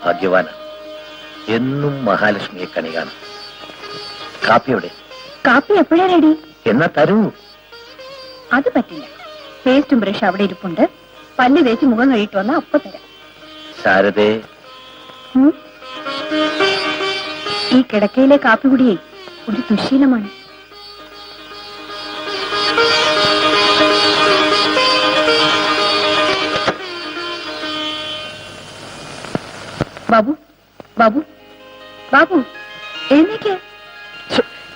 ഭാഗ്യവാനാണ്. എന്നും മഹാലക്ഷ്മിയെ കണി കാണും. കാപ്പിയുടെ കാപ്പി എപ്പോഴാ റെഡി? എന്നാ തരൂ. അത് പറ്റില്ല. പേസ്റ്റും ബ്രഷ് അവിടെ ഇരിപ്പുണ്ട്. പല്ല് തേച്ച് മുഖം കഴിയിട്ട് വന്ന അപ്പൊ തരാം. ശാരദേ, ഈ കിടക്കയിലെ കാപ്പി കുടിയേ ഒരു ദുശീലമാണ്. ബാബു, ബാബു, ബാബു, എഴുന്നേക്ക്.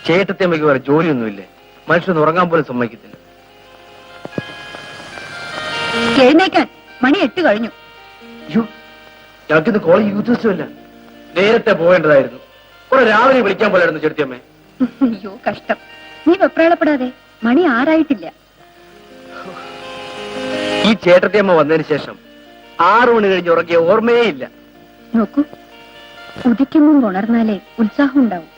ചേട്ടത്തിയമ്മയ്ക്ക് വേറെ ജോലിയൊന്നുമില്ലേ? മനുഷ്യന് ഉറങ്ങാൻ പോലും സമ്മതിക്കത്തില്ല. എഴുന്നേക്കാൻ. മണി 8 കഴിഞ്ഞു. ഞങ്ങൾക്കിന്ന് കോളേജ് യൂത്ത് ഫെസ്റ്റിവല്ല. നേരത്തെ പോകേണ്ടതായിരുന്നു. കുറെ രാവിലെ വിളിക്കാൻ പോലായിരുന്നു ചേട്ടത്തിയമ്മേ. അയ്യോ കഷ്ടം. നീ വെപ്രാളപ്പെടാതെ. മണി 6 ആയിട്ടില്ല. ഈ ചേട്ടത്തിയമ്മ വന്നതിന് ശേഷം 6 മണി കഴിഞ്ഞ് ഉറങ്ങിയ ഓർമ്മയേ ഇല്ല. നോക്കൂ, ഉദിക്കും മുമ്പ് ഉണർന്നാലേ ഉത്സാഹം ഉണ്ടാവും.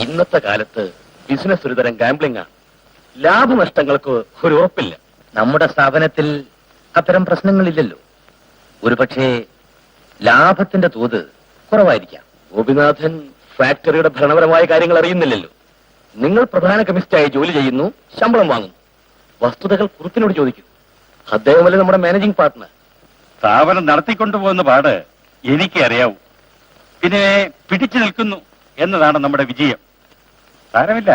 ഇന്നത്തെ കാലത്ത് ബിസിനസ് ഒരുതരം ഗാംബ്ലിംഗ് ആണ്. ലാഭനഷ്ടങ്ങൾക്ക് ഒരു ഉറപ്പില്ല. നമ്മുടെ സ്ഥാപനത്തിൽ അത്തരം പ്രശ്നങ്ങളില്ലല്ലോ. ഒരുപക്ഷേ ലാഭത്തിന്റെ തോത് കുറവായിരിക്കാം. ഗോപിനാഥൻ ഫാക്ടറിയുടെ ഭരണപരമായ കാര്യങ്ങൾ അറിയുന്നില്ലല്ലോ. നിങ്ങൾ പ്രധാന കെമിസ്റ്റായി ജോലി ചെയ്യുന്നു, ശമ്പളം വാങ്ങുന്നു. വസ്തുതകൾ കുറുപ്പിനോട് ചോദിക്കൂ. അദ്ദേഹമല്ലേ നമ്മുടെ മാനേജിംഗ് പാർട്ട്ണർ. സ്ഥാപനം നടത്തിക്കൊണ്ടുപോകുന്ന പാട് എനിക്ക് അറിയാവൂ. പിന്നെ പിടിച്ചു നിൽക്കുന്നു എന്നതാണ് നമ്മുടെ വിജയം. സാരമില്ല,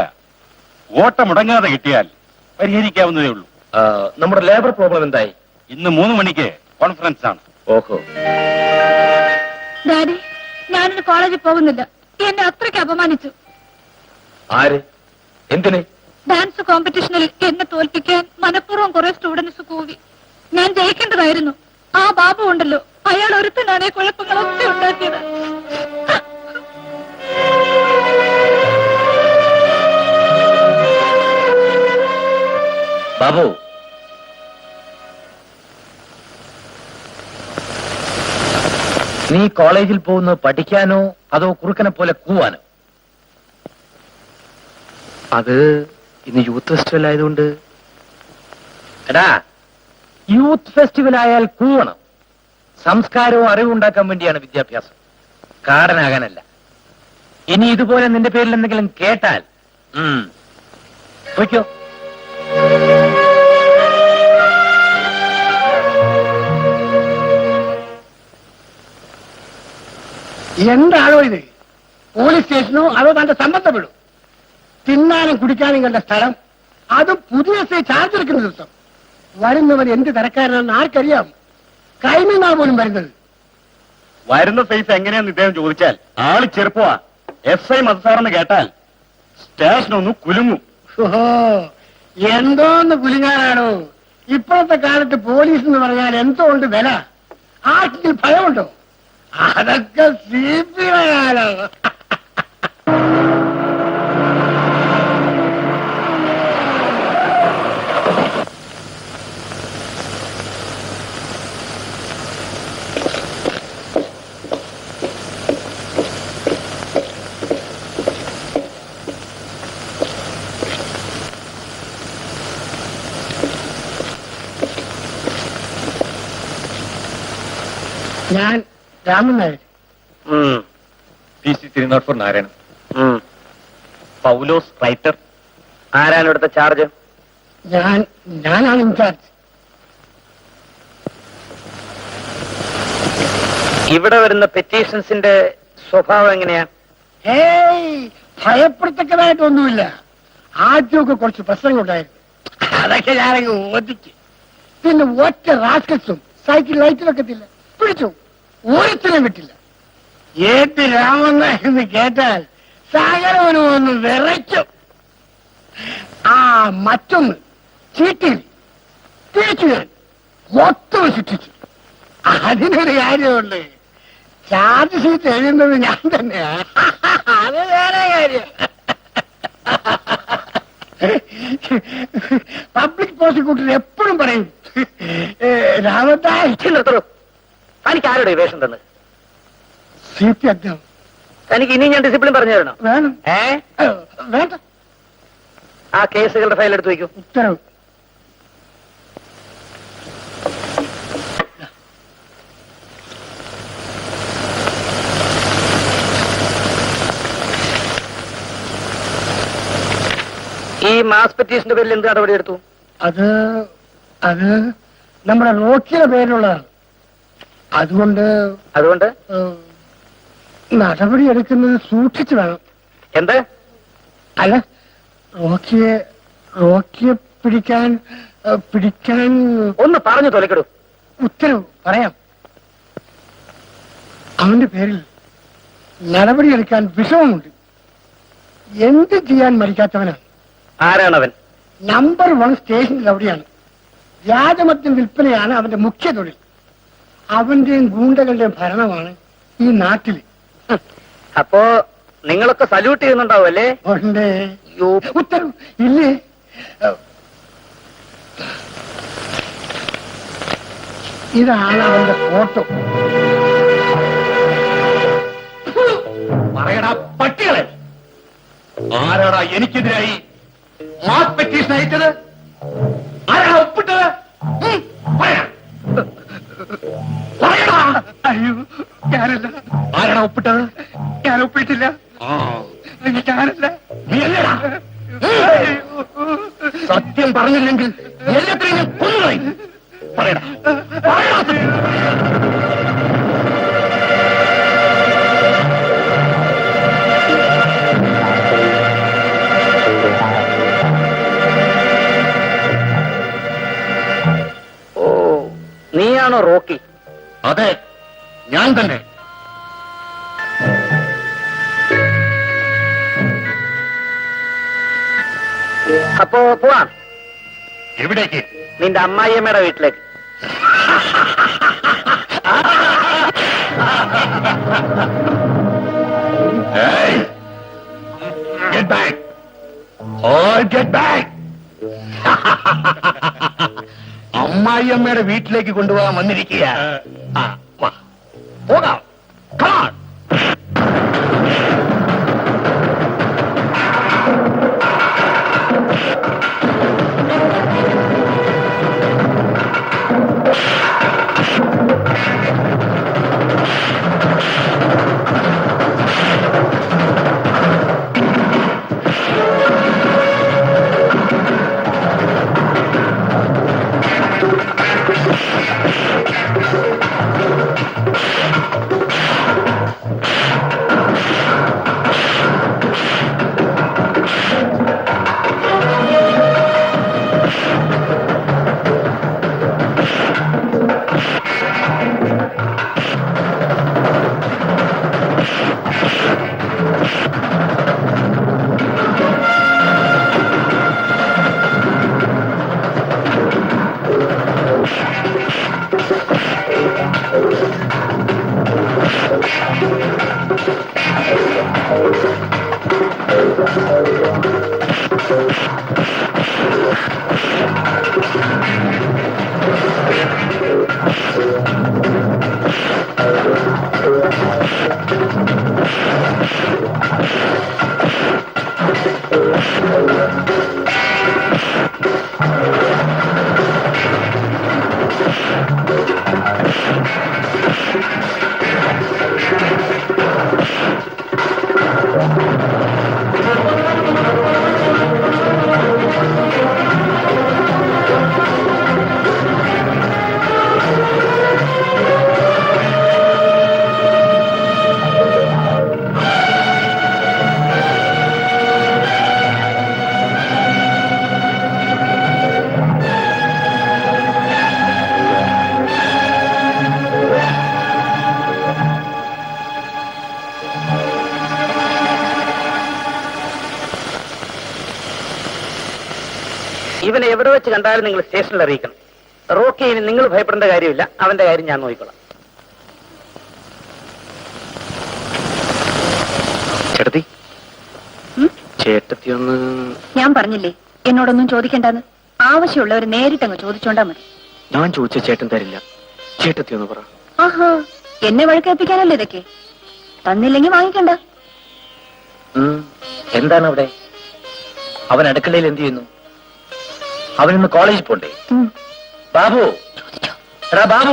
ഓട്ടം മുടങ്ങാതെ കിട്ടിയാൽ പരിഹരിക്കാവുന്നതേ ഉള്ളൂ. നമ്മുടെ ലേബർ പ്രോബ്ലം എന്തായി? ഇന്ന് 3 മണിക്ക് കോൺഫറൻസ് ആണ്. ഓഹോ. ഡാഡി, ഞാനിന്ന് കോളേജിൽ പോകുന്നില്ല. എന്നെ അത്രയ്ക്ക് അപമാനിച്ചു. ആര്? എന്തിന്? ഡാൻസ് കോമ്പറ്റീഷനിൽ എന്നെ തോൽപ്പിക്കാൻ മനഃപൂർവ്വം കുറെ സ്റ്റുഡൻസ് കൂടി. ഞാൻ ജയിക്കേണ്ടതായിരുന്നു. ആ ബാബു ഉണ്ടല്ലോ, അയാൾ ഒരുത്തനാണ് ഈ കുഴപ്പങ്ങളൊക്കെ ഉണ്ടാക്കിയത്. ബാബു, നീ കോളേജിൽ പോകുന്നത് പഠിക്കാനോ അതോ കുറുക്കനെ പോലെ കൂവാനോ? അത് ഇന്ന് യൂത്ത് ഫെസ്റ്റിവൽ ആയതുകൊണ്ട്. എടാ, യൂത്ത് ഫെസ്റ്റിവൽ ആയാൽ കൂവണം. സംസ്കാരവും അറിവും ഉണ്ടാക്കാൻ വേണ്ടിയാണ് വിദ്യാഭ്യാസം, കാടനാകാനല്ല. ഇനി ഇതുപോലെ നിന്റെ പേരിൽ എന്തെങ്കിലും കേട്ടാൽ വയ്ക്കോ. എന്താണോ ഇത്? പോലീസ് സ്റ്റേഷനോ അതോ തന്റെ സംബന്ധപ്പെടും? തിന്നാനും കുടിക്കാനും കണ്ട സ്ഥലം, അതും പുതിയ ചാർജ് എടുക്കുന്ന ദിവസം. വരുന്നവൻ എന്ത് തരക്കാരനാണെന്ന് ആർക്കറിയാം? ക്രൈമിനാ പോലും വരുന്നത്. വരുന്ന സൈസ് എങ്ങനെയാന്ന് ഇദ്ദേഹം ചോദിച്ചാൽ ആള് ചെറുപ്പമാ. SI മതസാറെന്ന് കേട്ടാൽ സ്റ്റേഷനൊന്ന് കുലുങ്ങും. ഓഹോ, എന്തോന്ന് കുലുങ്ങാനാണോ? ഇപ്പോഴത്തെ കാലത്ത് പോലീസ് എന്ന് പറഞ്ഞാൽ എന്തോണ്ട് വില? ആർക്കെങ്കിൽ ഭയമുണ്ടോ? അതൊക്കെ CPയുടെ കാലം. ഞാൻ രാമൻ നായർ. PC 304 നാരായണൻ. പൗലോസ് റൈറ്റർ. ആരാണ് ഇവിടുത്തെ ചാർജ്? ഞാനാണ് ഇൻചാർജ്. ഇവിടെ വരുന്ന പെറ്റീഷൻസിന്റെ സ്വഭാവം എങ്ങനെയാ? ഏയ്, ഭയപ്പെടുത്തക്കതായിട്ടൊന്നുമില്ല. ആദ്യമൊക്കെ കുറച്ച് പ്രശ്നങ്ങളുണ്ടായിരുന്നു. അതൊക്കെ ഞാനങ്ങ് ഓദിച്ചു. പിന്നെ ഒറ്റ റാസ്കൽസും സൈക്കിൾ ലൈറ്റിലൊക്കെ പിടിച്ചു, ഒരുത്തിനും വിട്ടില്ല. ഏത് രാമന്ന എന്ന് കേട്ടാൽ സകലവനും ഒന്ന് വിറയ്ക്കും. ആ മറ്റൊന്ന് ചീട്ടിൽ തിരിച്ചു ഞാൻ മൊത്തം ശിക്ഷിച്ചു. അതിനൊരു കാര്യമുണ്ട്, ചാർജ് ഷീറ്റ് എഴുതുന്നത് ഞാൻ തന്നെയാ. അത് വേറെ കാര്യം. പബ്ലിക് പ്രോസിക്യൂട്ടർ എപ്പോഴും പറയും, രാമത്താഴ്ച തനിക്ക് ആരുടെ വേഷം തന്നെ? CP അധ്യക്ഷൻ. തനിക്ക് ഇനി ഞാൻ ഡിസിപ്ലിൻ പറഞ്ഞു തരണം. വേണം. വേണ്ട. ആ കേസുകളുടെ ഫയൽ എടുത്ത് വയ്ക്കൂ. ഉത്തരവ്. ഈ മാസ് പെറ്റീഷന്റെ പേരിൽ എന്ത് നടപടി എടുത്തു? അത് നമ്മുടെ റോക്കിയുടെ പേരിലുള്ളതാണ്. അതുകൊണ്ട് നടപടി എടുക്കുന്നത് സൂക്ഷിച്ചു വേണം. എന്ത്? അല്ല, റോക്കിയെ പിടിക്കാൻ ഒന്ന് പറഞ്ഞു തൊലക്കെടൂ. ഉത്തരവ് പറയാം. അവന്റെ പേരിൽ നടപടിയെടുക്കാൻ വിഷമമുണ്ട്. എന്ത് ചെയ്യാൻ മടിക്കാത്തവനാണ്. ആരാണവൻ? നമ്പർ 1 സ്റ്റേഷനിൽ അവിടെയാണ്. വ്യാജമദ്യം വിൽപ്പനയാണ് അവന്റെ മുഖ്യ തൊഴിൽ. അവന്റെയും ഗൂണ്ടകളുടെയും ഭരണമാണ് ഈ നാട്ടില്. അപ്പോ നിങ്ങളൊക്കെ സല്യൂട്ട് ചെയ്യുന്നുണ്ടാവും അല്ലേ? ഉണ്ട്. ഉത്തരവ് ഇല്ലേ? ഇതാണ് അവന്റെ ഫോട്ടോ. പറയടാ പട്ടികളെ, ആരാടാ എനിക്കെതിരായി മാസ് പെറ്റീഷൻ അയച്ചത്? ആരാണ് ഒപ്പിട്ടത്? അയ്യോ, ഞാനല്ല. ആരാണ് ഒപ്പിട്ടത്? ഞാൻ ഒപ്പിട്ടില്ല. ഞാനല്ല. സത്യം പറഞ്ഞില്ലെങ്കിൽ നീയാണോ റോക്കി? അതെ, ഞാൻ തന്നെ. അപ്പോ പോവാം. എവിടേക്ക്? നിന്റെ അമ്മായിയമ്മയുടെ വീട്ടിലേക്ക്. Hey! Get back! All get back! അമ്മായിയമ്മയുടെ വീട്ടിലേക്ക് കൊണ്ടുപോകാൻ വന്നിരിക്കുക. പോകാം. Come on! ഇവനെ എവിടെ വെച്ച് കണ്ടാലും നിങ്ങൾ സ്റ്റേഷനിൽ അറിയിക്കണം. റോക്കി, ഇനി നിങ്ങൾ ഭയപ്പെടേണ്ട കാര്യമില്ല. അവന്റെ കാര്യം ഞാൻ നോക്കിക്കോളാം. ചേട്ടത്തി, ചേട്ടത്തി ഒന്ന്... ഞാൻ പറഞ്ഞില്ലേ എന്നോടൊന്നും ചോദിക്കണ്ടെന്ന്. ആവശ്യമുള്ളവർ നേരിട്ടങ്ങ് ചോദിച്ചോണ്ടാ മതി. ഞാൻ ചോദിച്ച ചേട്ടൻ തരില്ല. ചേട്ടത്തി ഒന്ന് പറ. ആഹാ, എന്നെ വഴക്കേൽപ്പിക്കാനല്ലേ ഇതൊക്കെ? തന്നില്ലെങ്കിൽ വാങ്ങിക്കണ്ട. എന്താണ് അവിടെ? അവൻ അടുക്കളയിൽ എന്ത് ചെയ്യുന്നു? അവനിന്ന് കോളേജിൽ പോണ്ടേ? ബാബു, എടാ ബാബു.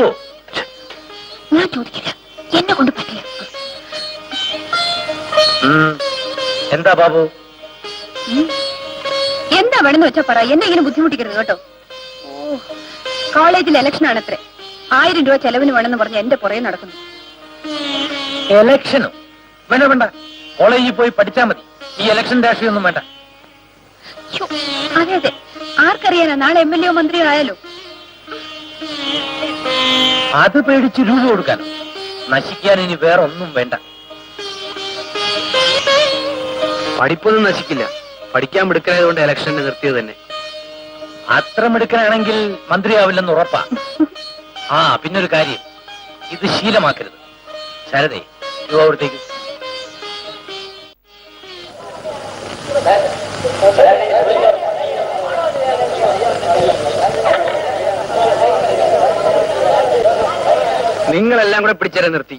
ഞാൻ ചോദിക്കില്ല, എന്നെ കൊണ്ട് പറ്റില്ല. എന്താ ബാബു? എന്താ വേണമെന്ന് വെച്ചാ പറ. എന്നെ ഇങ്ങനെ ബുദ്ധിമുട്ടിക്കരുത് കേട്ടോ. ഓ, കോളേജിൽ ഇലക്ഷൻ ആണത്രേ. 1000 രൂപ ചെലവിന് വേണമെന്ന് പറഞ്ഞ് എന്റെ പുറകെ നടക്കുന്നു. എലക്ഷനോ? വേണ്ട വേണ്ട, കോളേജിൽ പോയി പഠിച്ചാ മതി. ഈ ഇലക്ഷൻ രാഷ്ട്രീയൊന്നും വേണ്ട. അതെ അതെ, ആർക്കറിയാനാ നാളെ MLA മന്ത്രിയോ ആയാലോ. അത് പേടിച്ച് രൂപ കൊടുക്കാനോ? നശിക്കാൻ ഇനി വേറെ ഒന്നും വേണ്ട. പഠിപ്പൊന്നും നശിക്കില്ല. പഠിക്കാൻ മിടുക്കനായതുകൊണ്ട് ഇലക്ഷനെ നിർത്തിയത് തന്നെ. അത്ര മിടുക്കനാണെങ്കിൽ മന്ത്രിയാവില്ലെന്ന് ഉറപ്പാ. ആ, പിന്നൊരു കാര്യം, ഇത് ശീലമാക്കരുത്. ശരതേ, രൂപ അവിടത്തേക്ക്. നിങ്ങളെല്ലാം കൂടെ പിടിച്ചേരെ നിർത്തി.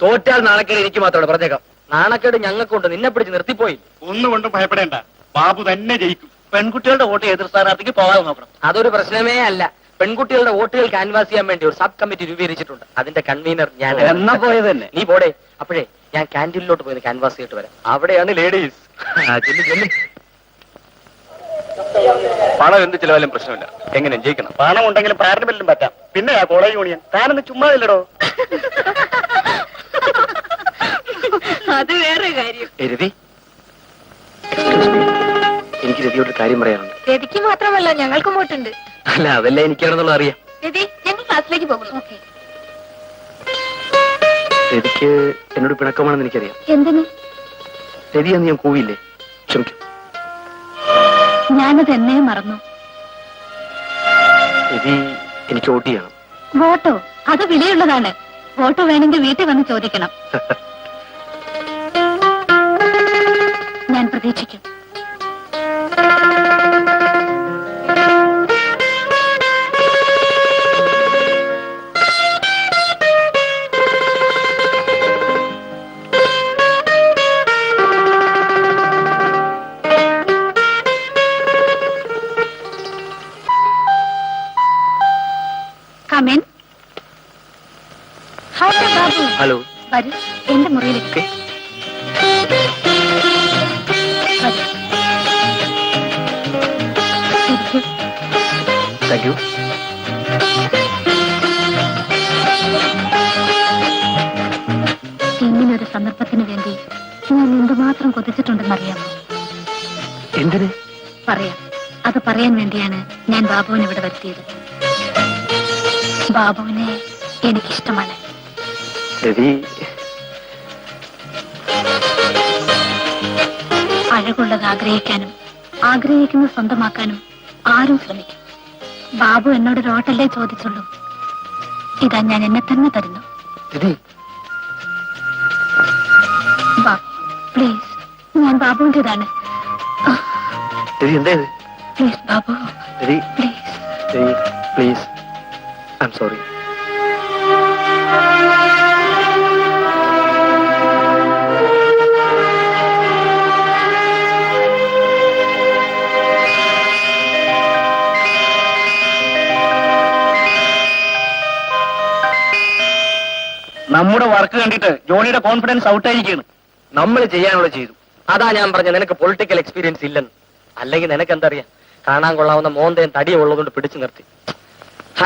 തോറ്റാൽ നാണക്കേട് എനിക്ക് മാത്രമേ പറഞ്ഞേക്കാം. നാണക്കേട് ഞങ്ങൾക്കുണ്ട്. നിന്നെ പിടിച്ച് നിർത്തിപ്പോയി. ഒന്നുകൊണ്ടും ഭയപ്പെടേണ്ട, ബാബു തന്നെ ജയിക്കും. പെൺകുട്ടികളുടെ വോട്ട് എതിർ സ്ഥാനാർത്ഥിക്ക് പോകാതെ നോക്കണം. അതൊരു പ്രശ്നമേ അല്ല. പെൺകുട്ടികളുടെ വോട്ടുകൾ ക്യാൻവാസ് ചെയ്യാൻ വേണ്ടി ഒരു സബ് കമ്മിറ്റി രൂപീകരിച്ചിട്ടുണ്ട്. അതിന്റെ കൺവീനർ ഞാൻ. എന്നാ പോയത് തന്നെ. നീ പോടെ. അപ്പോഴേ ഞാൻ ക്യാൻറ്റീനിലോട്ട് പോയി ക്യാൻവാസ് ചെയ്തിട്ട് വരാം. അവിടെയാണ് ലേഡീസ്. പണം എന്ത് ചിലവാലും പ്രശ്നമില്ല. എങ്ങനെ ജയിക്കണം? പണം ഉണ്ടെങ്കിലും പാർലമെന്റിലും പറ്റാം. പിന്നെ കോളേജ് യൂണിയൻ താനൊന്ന് ചുമ്മാ ഇല്ലടോ. അത് വേറെ കാര്യം. രവി, എനിക്ക് രവിയോട് കാര്യം പറയാനുണ്ട്. രവിക്ക് മാത്രമല്ല ഞങ്ങൾക്കും വോട്ടുണ്ട്. അല്ല, അതല്ല എനിക്കാണെന്നുള്ള അറിയാം. രവി, ഞങ്ങൾക്ക് ക്ലാസ്സിലേക്ക് പോകുന്നു. രതിക്ക് എന്നോട് പിണക്കമാണെന്ന് എനിക്കറിയാം. എന്തിന്? രതിയെന്ന് ഞാൻ കൂവിയില്ലേ? ക്ഷമിക്കും. ഞാനത് എന്നേ മറന്നു. രതി എനിക്ക് വോട്ട് ചെയ്യണം. വോട്ടോ? അത് വിലയുള്ളതാണ്. വോട്ട് വേണമെങ്കിൽ വീട്ടിൽ വന്ന് ചോദിക്കണം. ഞാൻ പ്രതീക്ഷിക്കും. Come in. Hi, Babu. Hello. വരൂ, എന്റെ മുറിയിലേക്ക്. വരൂ. ഇരിക്കൂ. Thank you. ഇങ്ങനൊരു സന്ദർഭത്തിന് വേണ്ടി ഞാൻ എന്തുമാത്രം കൊതിച്ചിട്ടുണ്ടെന്നറിയാമോ? എന്തിന്? പറയാം. അത് പറയാൻ വേണ്ടിയാണ് ഞാൻ ബാബുവിനെ ഇവിടെ വരുത്തിയത്. ബാബുവിനെ എനിക്കിഷ്ടമാണ്. രതി അഴകുള്ളത് ആഗ്രഹിക്കാനും ആഗ്രഹിക്കുന്നത് സ്വന്തമാക്കാനും ആരും ശ്രമിക്കും. ബാബു എന്നോട് ഒരു ഹോട്ടലേ ചോദിച്ചുള്ളൂ. ഇതാ ഞാൻ എന്നെ തന്നെ തരുന്നു. രതി ബാബു പ്ലീസ്, ഞാൻ ബാബുവിൻ്റെതാണ്. രതി എന്തായത്? Please Babu, Rati please. Rati please. I am sorry. നമ്മുടെ വർക്ക് കണ്ടിട്ട് ജോണിയുടെ കോൺഫിഡൻസ് ഔട്ടായിരിക്കുകയാണ്. നമ്മൾ ചെയ്യാനുള്ള ചെയ്തു. അതാ ഞാൻ പറഞ്ഞ നിനക്ക് പൊളിറ്റിക്കൽ എക്സ്പീരിയൻസ് ഇല്ലെന്ന്. അല്ലെങ്കിൽ നിനക്ക് എന്തറിയാം, കാണാൻ കൊള്ളാവുന്ന മോന്തയും തടിയും ഉള്ളതുകൊണ്ട് പിടിച്ചു നിർത്തി.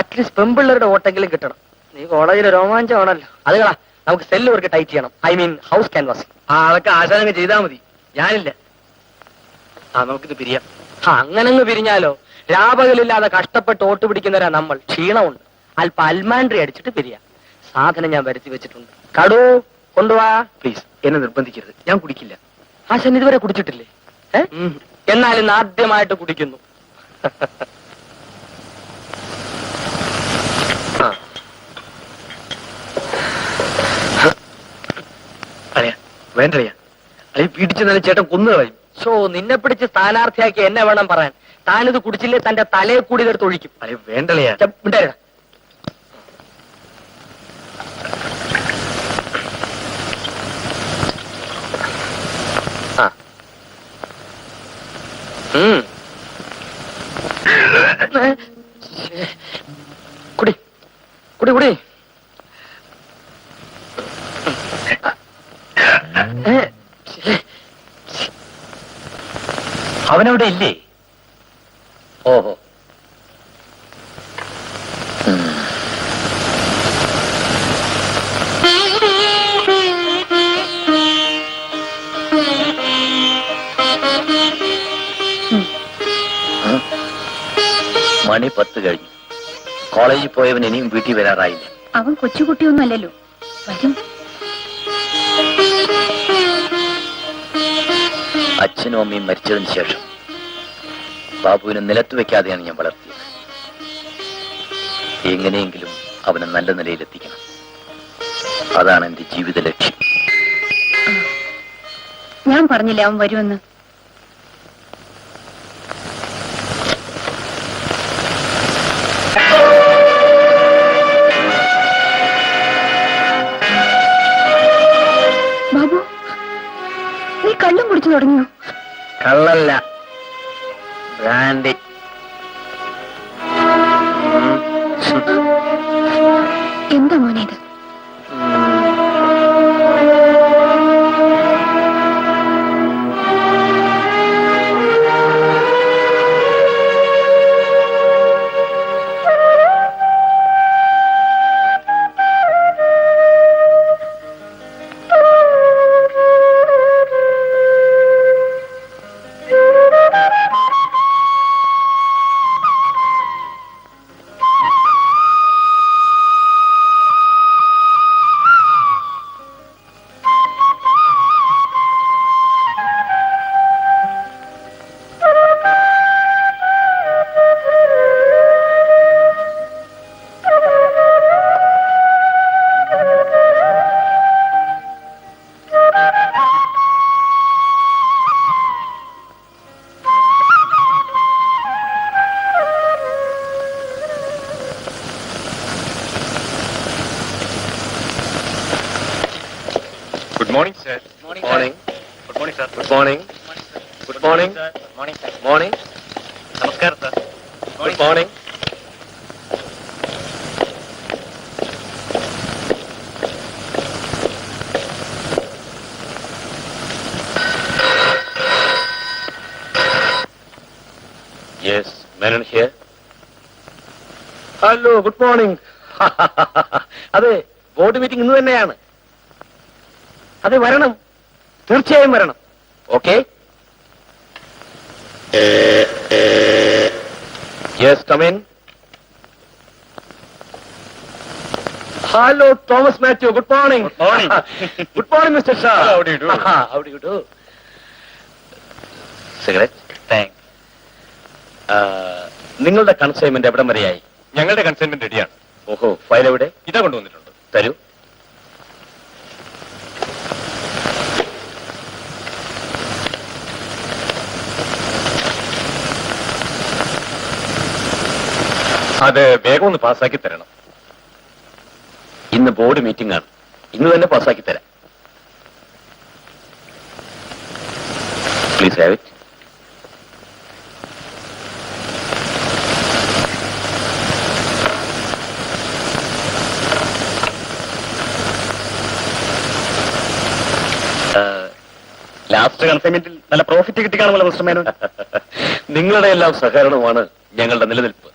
അറ്റ്ലീസ്റ്റ് പെമ്പിള്ളേരുടെ വോട്ടെങ്കിലും കിട്ടണം. നീ കോളേജിലെ രോമാഞ്ചമാണല്ലോ. അത് കളാ, നമുക്ക് സെല്ല് വർക്ക് ടൈറ്റ് ചെയ്യണം. I mean house canvas. അതൊക്കെ ആശാനങ്ങ് ചെയ്താൽ മതി, ഞാനില്ല. നമുക്കിത് പിരിയാം. അങ്ങനങ്ങ് പിരിഞ്ഞാലോ? രാപകലില്ലാതെ കഷ്ടപ്പെട്ട് ഓട്ട് പിടിക്കുന്നവരാ നമ്മൾ. ക്ഷീണമുണ്ട്. അല്പം അൽമാൻഡ്രി അടിച്ചിട്ട് പിരിയാം. സാധനം ഞാൻ വരുത്തി വെച്ചിട്ടുണ്ട്. കടു കൊണ്ടുവാ. പ്ലീസ്, എന്നെ നിർബന്ധിക്കരുത്. ഞാൻ കുടിക്കില്ല. ആശാൻ ഇതുവരെ കുടിച്ചിട്ടില്ലേ? എന്നാൽ ഇന്ന് ആദ്യമായിട്ട് കുടിക്കുന്നു. അളിയ വേണ്ടളിയ, അളിയ പീഡിച്ചു നല്ല ചേട്ടൻ കൊന്നു കളയും. നിന്നെ പിടിച്ച് സ്ഥാനാർത്ഥിയാക്കി എന്നെ വേണം പറയാൻ. താനിത് കുടിച്ചില്ലേ തന്റെ തലയെ കൂടി ഇതെടുത്ത് ഒഴിക്കും. അളിയ വേണ്ടളിയ. ഉണ്ടായിരുന്ന കുടി കുടി കുടി. അവനവിടെ ഇല്ലേ? ഓഹോ, മണി 10 കഴിഞ്ഞു. കോളേജിൽ പോയവൻ ഇനിയും വീട്ടിൽ വരാറായില്ല. അവൻ കൊച്ചുകുട്ടിയൊന്നുമല്ലല്ലോ, വരും. അച്ഛനും അമ്മയും മരിച്ചതിന് ശേഷം ബാബുവിനെ നിലത്ത് വെക്കാതെയാണ് ഞാൻ വളർത്തിയത്. എങ്ങനെയെങ്കിലും അവനെ നല്ല നിലയിലെത്തിക്കണം. അതാണ് എന്റെ ജീവിത ലക്ഷ്യം. ഞാൻ പറഞ്ഞില്ലേ അവൻ വരുമെന്ന്. ബാബു, നീ കള്ളും കുടിച്ചു തുടങ്ങിയോ? കള്ളല്ല, ബ്രാൻഡി. എന്താ മോനെ ഇത്? Good morning sir. Morning. Good morning sir. Good morning. Good morning. Morning sir. Morning. നമസ്കാരം sir. Good morning. Yes, Menon here. Hello, good morning. അതെ, ബോർഡ് മീറ്റിംഗ് ഇന്ന് തന്നെയാണ്. അതെ, വരണം, തീർച്ചയായും വരണം. Okay. Yes, come in. Hello, Thomas Mathew. Good morning. Good morning. Good morning, mister Shah. How do you do? How do you do? Cigarette. Thanks. നിങ്ങളുടെ consignment എവിടം വരെയായി? ഞങ്ങളുടെ കൺസൈൻമെന്റ് റെഡിയാണ്. ഓഹോ, ഫയൽ എവിടെ? ഇതാ കൊണ്ടുവന്നിട്ടുണ്ട്. തരൂ. അത് വേഗം ഒന്ന് പാസ്സാക്കി തരണം. ഇന്ന് ബോർഡ് മീറ്റിംഗ് ആണ്. ഇന്ന് തന്നെ പാസ്സാക്കി തരാം. Please have it. ലാസ്റ്റ് കൺസൈൻമെന്റിൽ നല്ല പ്രോഫിറ്റ് കിട്ടിക്കാണുമല്ലോ മിസ്റ്റർ മേനോൻ. നിങ്ങളുടെ എല്ലാം സഹകരണമാണ് ഞങ്ങളുടെ നിലനിൽപ്പ്.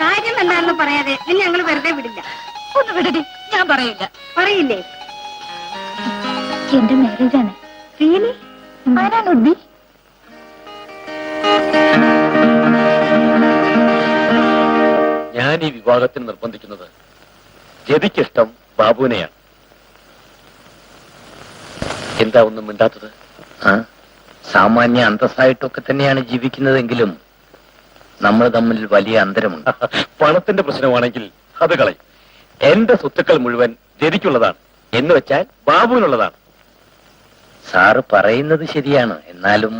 കാര്യം എന്താണെന്ന് പറയാതെ ഞങ്ങൾ വെറുതെ വിടില്ല. ഒന്ന് വിടടി, ഞാൻ പറയില്ല. പറയില്ലേ? എന്റെ മാരേജ് ആണ്. റിയലി? ആരാണുണ്ണി? ഞാൻ ഈ വിവാഹത്തിന് നിർബന്ധിക്കുന്നത് ജതിക്കിഷ്ടം ബാബുവിനെയാണ്. എന്താ ഒന്നും മിണ്ടാത്തത്? സാമാന്യ അന്തസ്സായിട്ടൊക്കെ തന്നെയാണ് ജീവിക്കുന്നതെങ്കിലും നമ്മൾ തമ്മിൽ വലിയ അന്തരമുണ്ട്. പണത്തിന്റെ പ്രശ്നമാണെങ്കിൽ അത് കളയും. എന്റെ സ്വത്തുക്കൾ മുഴുവൻ ജതിക്കുള്ളതാണ്, എന്ന് വെച്ചാൽ ബാബുവിനുള്ളതാണ്. സാറ് പറയുന്നത് ശരിയാണ്. എന്നാലും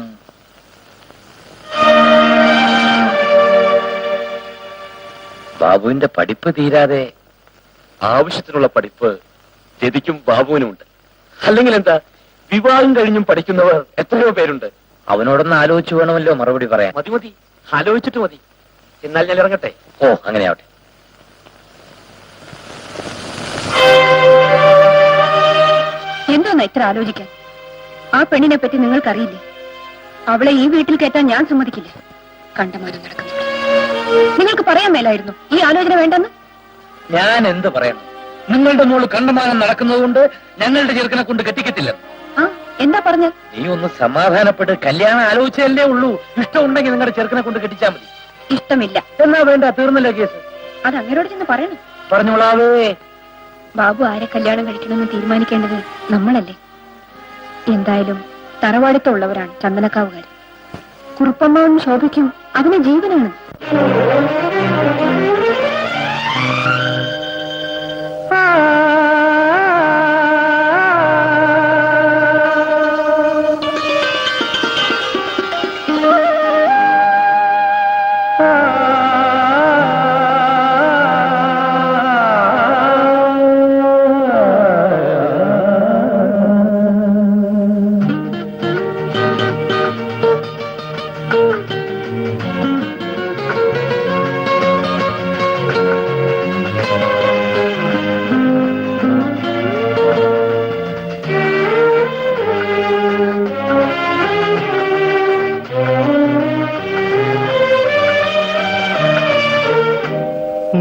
ബാബുവിന്റെ പഠിപ്പ് തീരാതെ ആവശ്യത്തിനുള്ള പഠിപ്പ് ജതിക്കും ബാബുവിനുമുണ്ട്. അല്ലെങ്കിൽ എന്താ, വിവാഹം കഴിഞ്ഞും പഠിക്കുന്നവർ എത്രയോ പേരുണ്ട്. അവനോടൊന്ന് ആലോചിച്ചു വേണമല്ലോ മറുപടി പറയാൻ. മതി മതി, ആലോചിച്ചിട്ട് മതി. എന്നാൽ ഞാൻ ഇറങ്ങട്ടെ. ഓ, അങ്ങനെയാവട്ടെ. എന്തോന്നാ ഇത്ര ആലോചിക്കാൻ? ആ പെണ്ണിനെ പറ്റി നിങ്ങൾക്കറിയില്ലേ? അവളെ ഈ വീട്ടിൽ കയറ്റാൻ ഞാൻ സമ്മതിക്കില്ല. കണ്ടമാനം നടക്കുന്നു. നിങ്ങൾക്ക് പറയാൻ മേലായിരുന്നു ഈ ആലോചന വേണ്ടെന്ന്. ഞാൻ എന്ത് പറയണം? നിങ്ങളുടെ മോള് കണ്ടമാനം നടക്കുന്നതുകൊണ്ട് ഞങ്ങളുടെ ചെറുക്കനെ കൊണ്ട് കെട്ടിക്കത്തില്ല. ആ, എന്താ പറഞ്ഞ? നീ ഒന്ന് സമാധാനപ്പെട്ട് കല്യാണം ആലോചിച്ചല്ലേ ഉള്ളൂ. ഇഷ്ടമുണ്ടെങ്കിൽ നിങ്ങളുടെ ചെറുക്കനെ കൊണ്ട് കെട്ടിച്ചാൽ മതി. ഇഷ്ടമില്ല. എന്നാ വേണ്ട, തീർന്നല്ലോ കേസ്. അത് അങ്ങനോട് ചെന്ന് പറയണം. പറഞ്ഞോളാവേ. ബാബു ആരെ കല്യാണം കഴിക്കണമെന്ന് തീരുമാനിക്കേണ്ടത് നമ്മളല്ലേ? എന്തായാലും തറവാടിത്തമുള്ളവരാണ് ചന്ദനക്കാവുകാർ. കുറുപ്പമ്മാവും ശോഭിക്കും അതിന് ജീവനാണ്.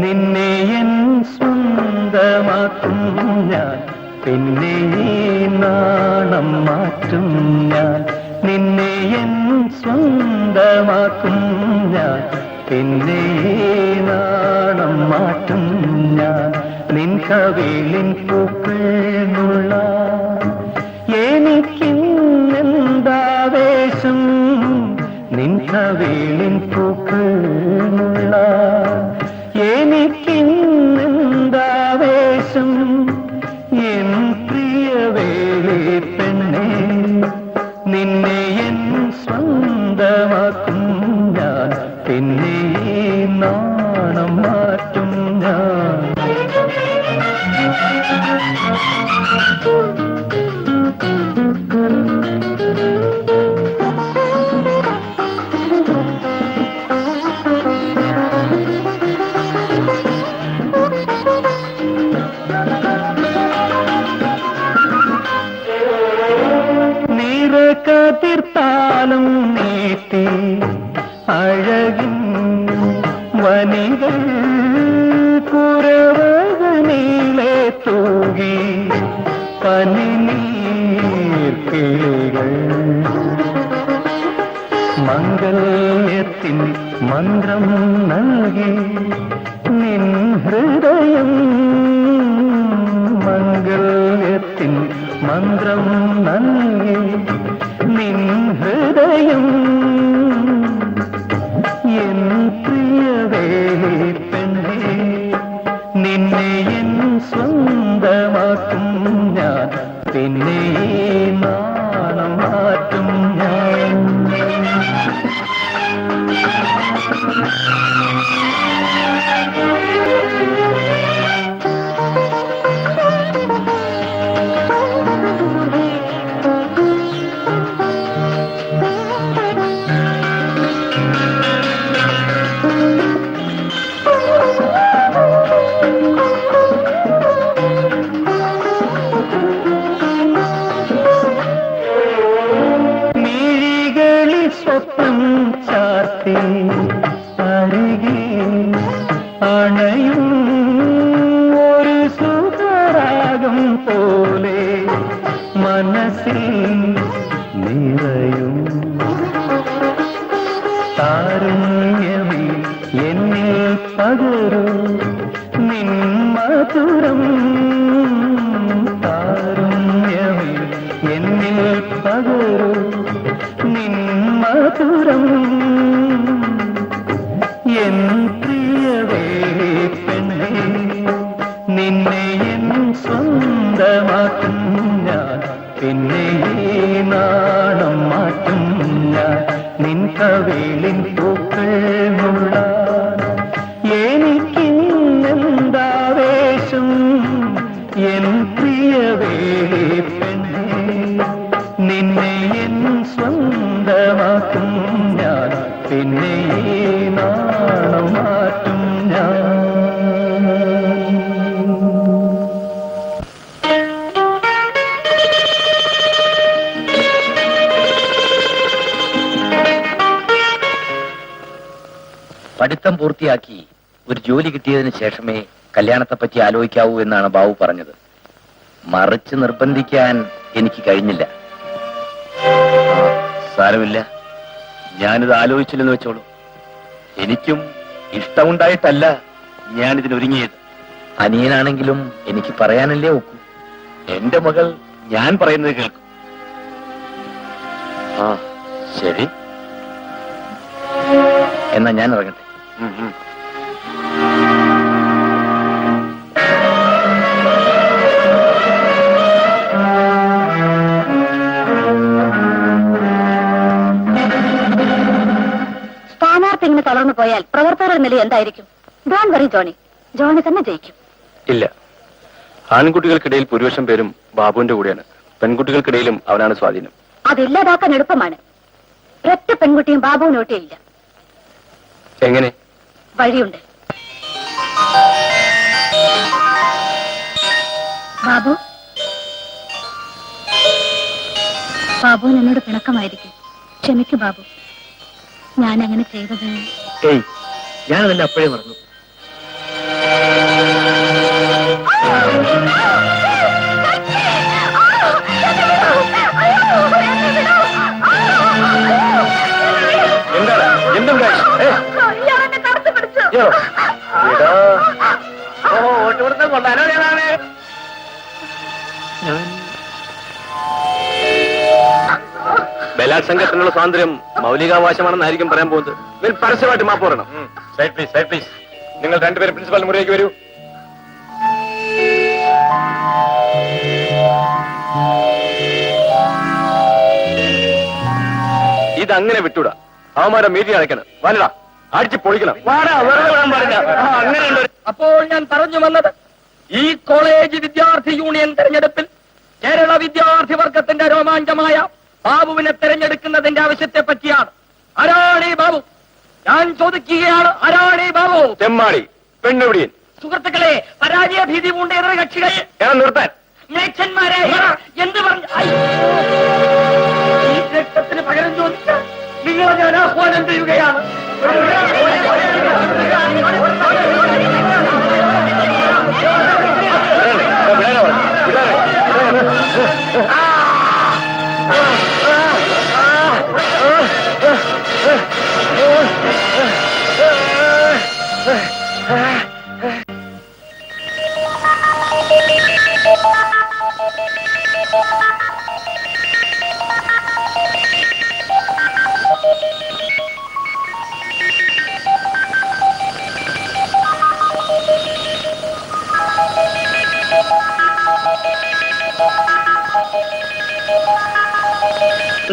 നിന്നെ എൻ സ്വന്തമാക്കും ഞാൻ, പിന്നെ ഈ നാണം മാറ്റും ഞാൻ. നിന്നെ എൻ സ്വന്തമാക്കും ഞാൻ, പിന്നെ നാണം മാറ്റും ഞാൻ നിൻ കവിളിൻ പൂക്കളുള്ള എനിക്കിന്നെന്താവേശം നിൻ കവിളിൻ പൂക്കളുള്ള എനിക്കിന്നെന്താവേശം എൻ പ്രിയവേളി പെണ്ണേ നിന്നെ എൻ സ്വന്തമാക്കും ഞാൻ പിന്നെ നാണം മാറ്റും ഞാൻ കതിർത്താലും നീട്ടി അഴകിൻ വനികൾ കുരവകനീളെ തൂകി പനിനീർ കിളികൾ മംഗല്യത്തിൻ മന്ത്രം നൽകി നിൻ ഹൃദയം മംഗല്യത്തിൻ മന്ത്രം നൽകി നിൻ ഹൃദയം എൻ പ്രിയവേളി പെണ്ണേ നിന്നെ എൻ സ്വന്തമാക്കും ഞാൻ പിന്നെ നാണം മാറ്റും ഞാൻ സ്വപ്നം ചാർത്തി അരികെ അണയും ഒരു സുഖരാഗം പോലെ മനസ്സിൽ നിറയും താരുണ്യമേ എന്നിൽ പകരൂ നിൻ മധുരം താരുണ്യമേ എന്നിൽ പകരൂ നിൻ മധുരം എൻ പ്രിയവേളി പെണ്ണേ നിന്നെ എൻ സ്വന്തമാക്കും ഞാൻ പിന്നെ നാണം മാറ്റും ഞാൻ നിൻ കവിളിൻ പൂക്കളുള്ള എനിക്കിന്നെന്താവേശം എൻ പ്രിയവേളി പെണ്ണേ നിന്നെ എൻ സ്വന്തമാക്കും ഞാൻ പിന്നെ നാണം മാറ്റും ഞാൻ പഠിത്തം പൂർത്തിയാക്കി ഒരു ജോലി കിട്ടിയതിന് ശേഷമേ കല്യാണത്തെപ്പറ്റി ആലോചിക്കാവൂ എന്നാണ് ബാബു പറഞ്ഞത്. മറിച്ച് നിർബന്ധിക്കാൻ എനിക്ക് കഴിഞ്ഞില്ല. സാരമില്ല, ഞാനിത് ആലോചിച്ചില്ലെന്ന് വെച്ചോളൂ. എനിക്കും ഇഷ്ടമുണ്ടായിട്ടല്ല ഞാനിതിനൊരുങ്ങിയത്. അനിയനാണെങ്കിലും എനിക്ക് പറയാനല്ലേ ഒക്കൂ. എന്റെ മകൾ ഞാൻ പറയുന്നത് കേൾക്കും. ആ ശരി, എന്നാ ഞാൻ ഇറങ്ങട്ടെ. സ്ഥാനാർത്ഥി ഇങ്ങനെ തളർന്നു പോയാൽ പ്രവർത്തകരുടെ നില എന്തായിരിക്കും? ഡോൺ വറി ജോണി, ജോണി തന്നെ ജയിക്കും. ഇല്ല, ആൺകുട്ടികൾക്കിടയിൽ ഭൂരിപക്ഷം പേരും ബാബുവിന്റെ കൂടെയാണ്. പെൺകുട്ടികൾക്കിടയിലും അവനാണ് സ്വാധീനം. അതില്ലാതാക്കാൻ എളുപ്പമാണ്. ഒറ്റ പെൺകുട്ടിയും ബാബുവിന് വോട്ടിയില്ല. എങ്ങനെ? വഴിയുണ്ട്. ബാബു, ബാബുവിന് എന്നോട് പിണക്കമായിരിക്കും. ക്ഷമിക്കൂ ബാബു, ഞാൻ അങ്ങനെ ചെയ്തത്. ഏയ്, ഞാനതല്ല, അപ്പോഴേ മറന്നു. എന്താണ്? എന്തുണ്ടായി? വോട്ട് കൊടുത്ത കൊണ്ടാനോ ഞാനാണ്. ബലാത്സംഗത്തിനുള്ള സ്വാതന്ത്ര്യം മൗലികാവകാശമാണെന്നായിരിക്കും പറയാൻ പോകുന്നത്. നിങ്ങൾ പരസ്യമായിട്ട് മാപ്പ് പറയണം. Side please, side please. നിങ്ങൾ രണ്ടുപേരും പ്രിൻസിപ്പൽ മുറിയിലേക്ക് വരൂ. ഇതങ്ങനെ വിട്ടൂടാ. അവന്മാരെ മീറ്റിംഗ് അടയ്ക്കണം. വലടാ, അടിച്ച് പൊളിക്കണം. അപ്പോൾ ഞാൻ പറഞ്ഞു വന്നത്, ഈ കോളേജ് വിദ്യാർത്ഥി യൂണിയൻ തെരഞ്ഞെടുപ്പിൽ കേരള വിദ്യാർത്ഥി വർഗത്തിന്റെ രോമാഞ്ചമായ ബാബുവിനെ തെരഞ്ഞെടുക്കുന്നതിന്റെ ആവശ്യത്തെ പറ്റിയാണ്. ആരാണ് ഈ ബാബു? ഞാൻ ചോദിക്കുകയാണ്, ആരാണ് ഈ ബാബു? തെമ്മാടി, പെണ്ണുപിടിയൻ. സുഹൃത്തുക്കളെ, പരാജയ ഭീതി പൂണ്ട എതിർ കക്ഷികൾ നിർത്താൻ. മേച്ചന്മാരെ എന്ത് പറഞ്ഞു? ഈ രക്തത്തിന് പകരം ചോദിക്കാൻ നിങ്ങളെ ഞാൻ ആഹ്വാനം ചെയ്യുകയാണ്.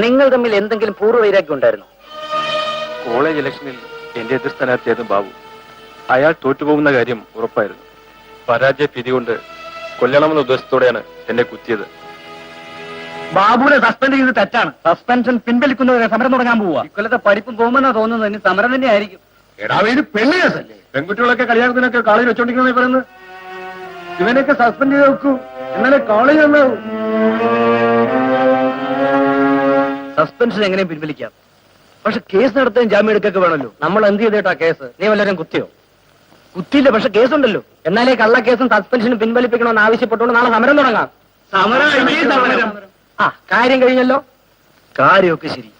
നിങ്ങൾ തമ്മിൽ എന്തെങ്കിലും പൂർവ്വവൈരാഗ്യം ഉണ്ടായിരുന്നു? കോളേജ് ഇലക്ഷനിൽ എന്റെ എതിർ സ്ഥാനാർത്ഥിയായിരുന്നു ബാബു. അയാൾ തോറ്റുപോകുന്ന കാര്യം ഉറപ്പായിരുന്നു. പരാജയ ഭീതി കൊണ്ട് കൊല്ലണമെന്ന ഉദ്ദേശത്തോടെയാണ് എന്നെ കുത്തിയത്. ബാബുവിനെ സസ്പെൻഡ് ചെയ്ത് തെറ്റാണ്. സസ്പെൻഷൻ പിൻവലിക്കുന്നവരെ സമരം തുടങ്ങാൻ പോവുക. ഇക്കൊല്ലത്തെ പഠിപ്പും പോകുമെന്നാ തോന്നുന്നത്. ഇനി സമരം തന്നെ ആയിരിക്കും. എടാ, ഇത് പെണ്ണ് കേസല്ലേ? പെൺകുട്ടികളൊക്കെ കളിയാക്കുന്നതിനൊക്കെ കോളേജിൽ വെച്ചോണ്ടിരിക്കണമെന്ന് പറയുന്നത്. ഇവനൊക്കെ സസ്പെൻഡ് ചെയ്ത് വെക്കൂ, എന്നാലേ കോളേജ് നന്നാവും. സസ്പെൻഷൻ എങ്ങനെയും പിൻവലിക്കാം. പക്ഷെ കേസ് നടത്താൻ ജാമ്യം എടുക്കൊക്കെ വേണമല്ലോ. നമ്മൾ എന്ത് ചെയ്തേട്ടാ കേസ്? നീ വല്ലവരും കുത്തിയോ? കുത്തിയില്ല, പക്ഷെ കേസുണ്ടല്ലോ. എന്നാലേ കള്ളക്കേസും സസ്പെൻഷനും പിൻവലിപ്പിക്കണമെന്ന് ആവശ്യപ്പെട്ടുകൊണ്ട് നാളെ സമരം തുടങ്ങാം. സമരം. ആ, കാര്യം കഴിഞ്ഞല്ലോ. കാര്യമൊക്കെ ശരി,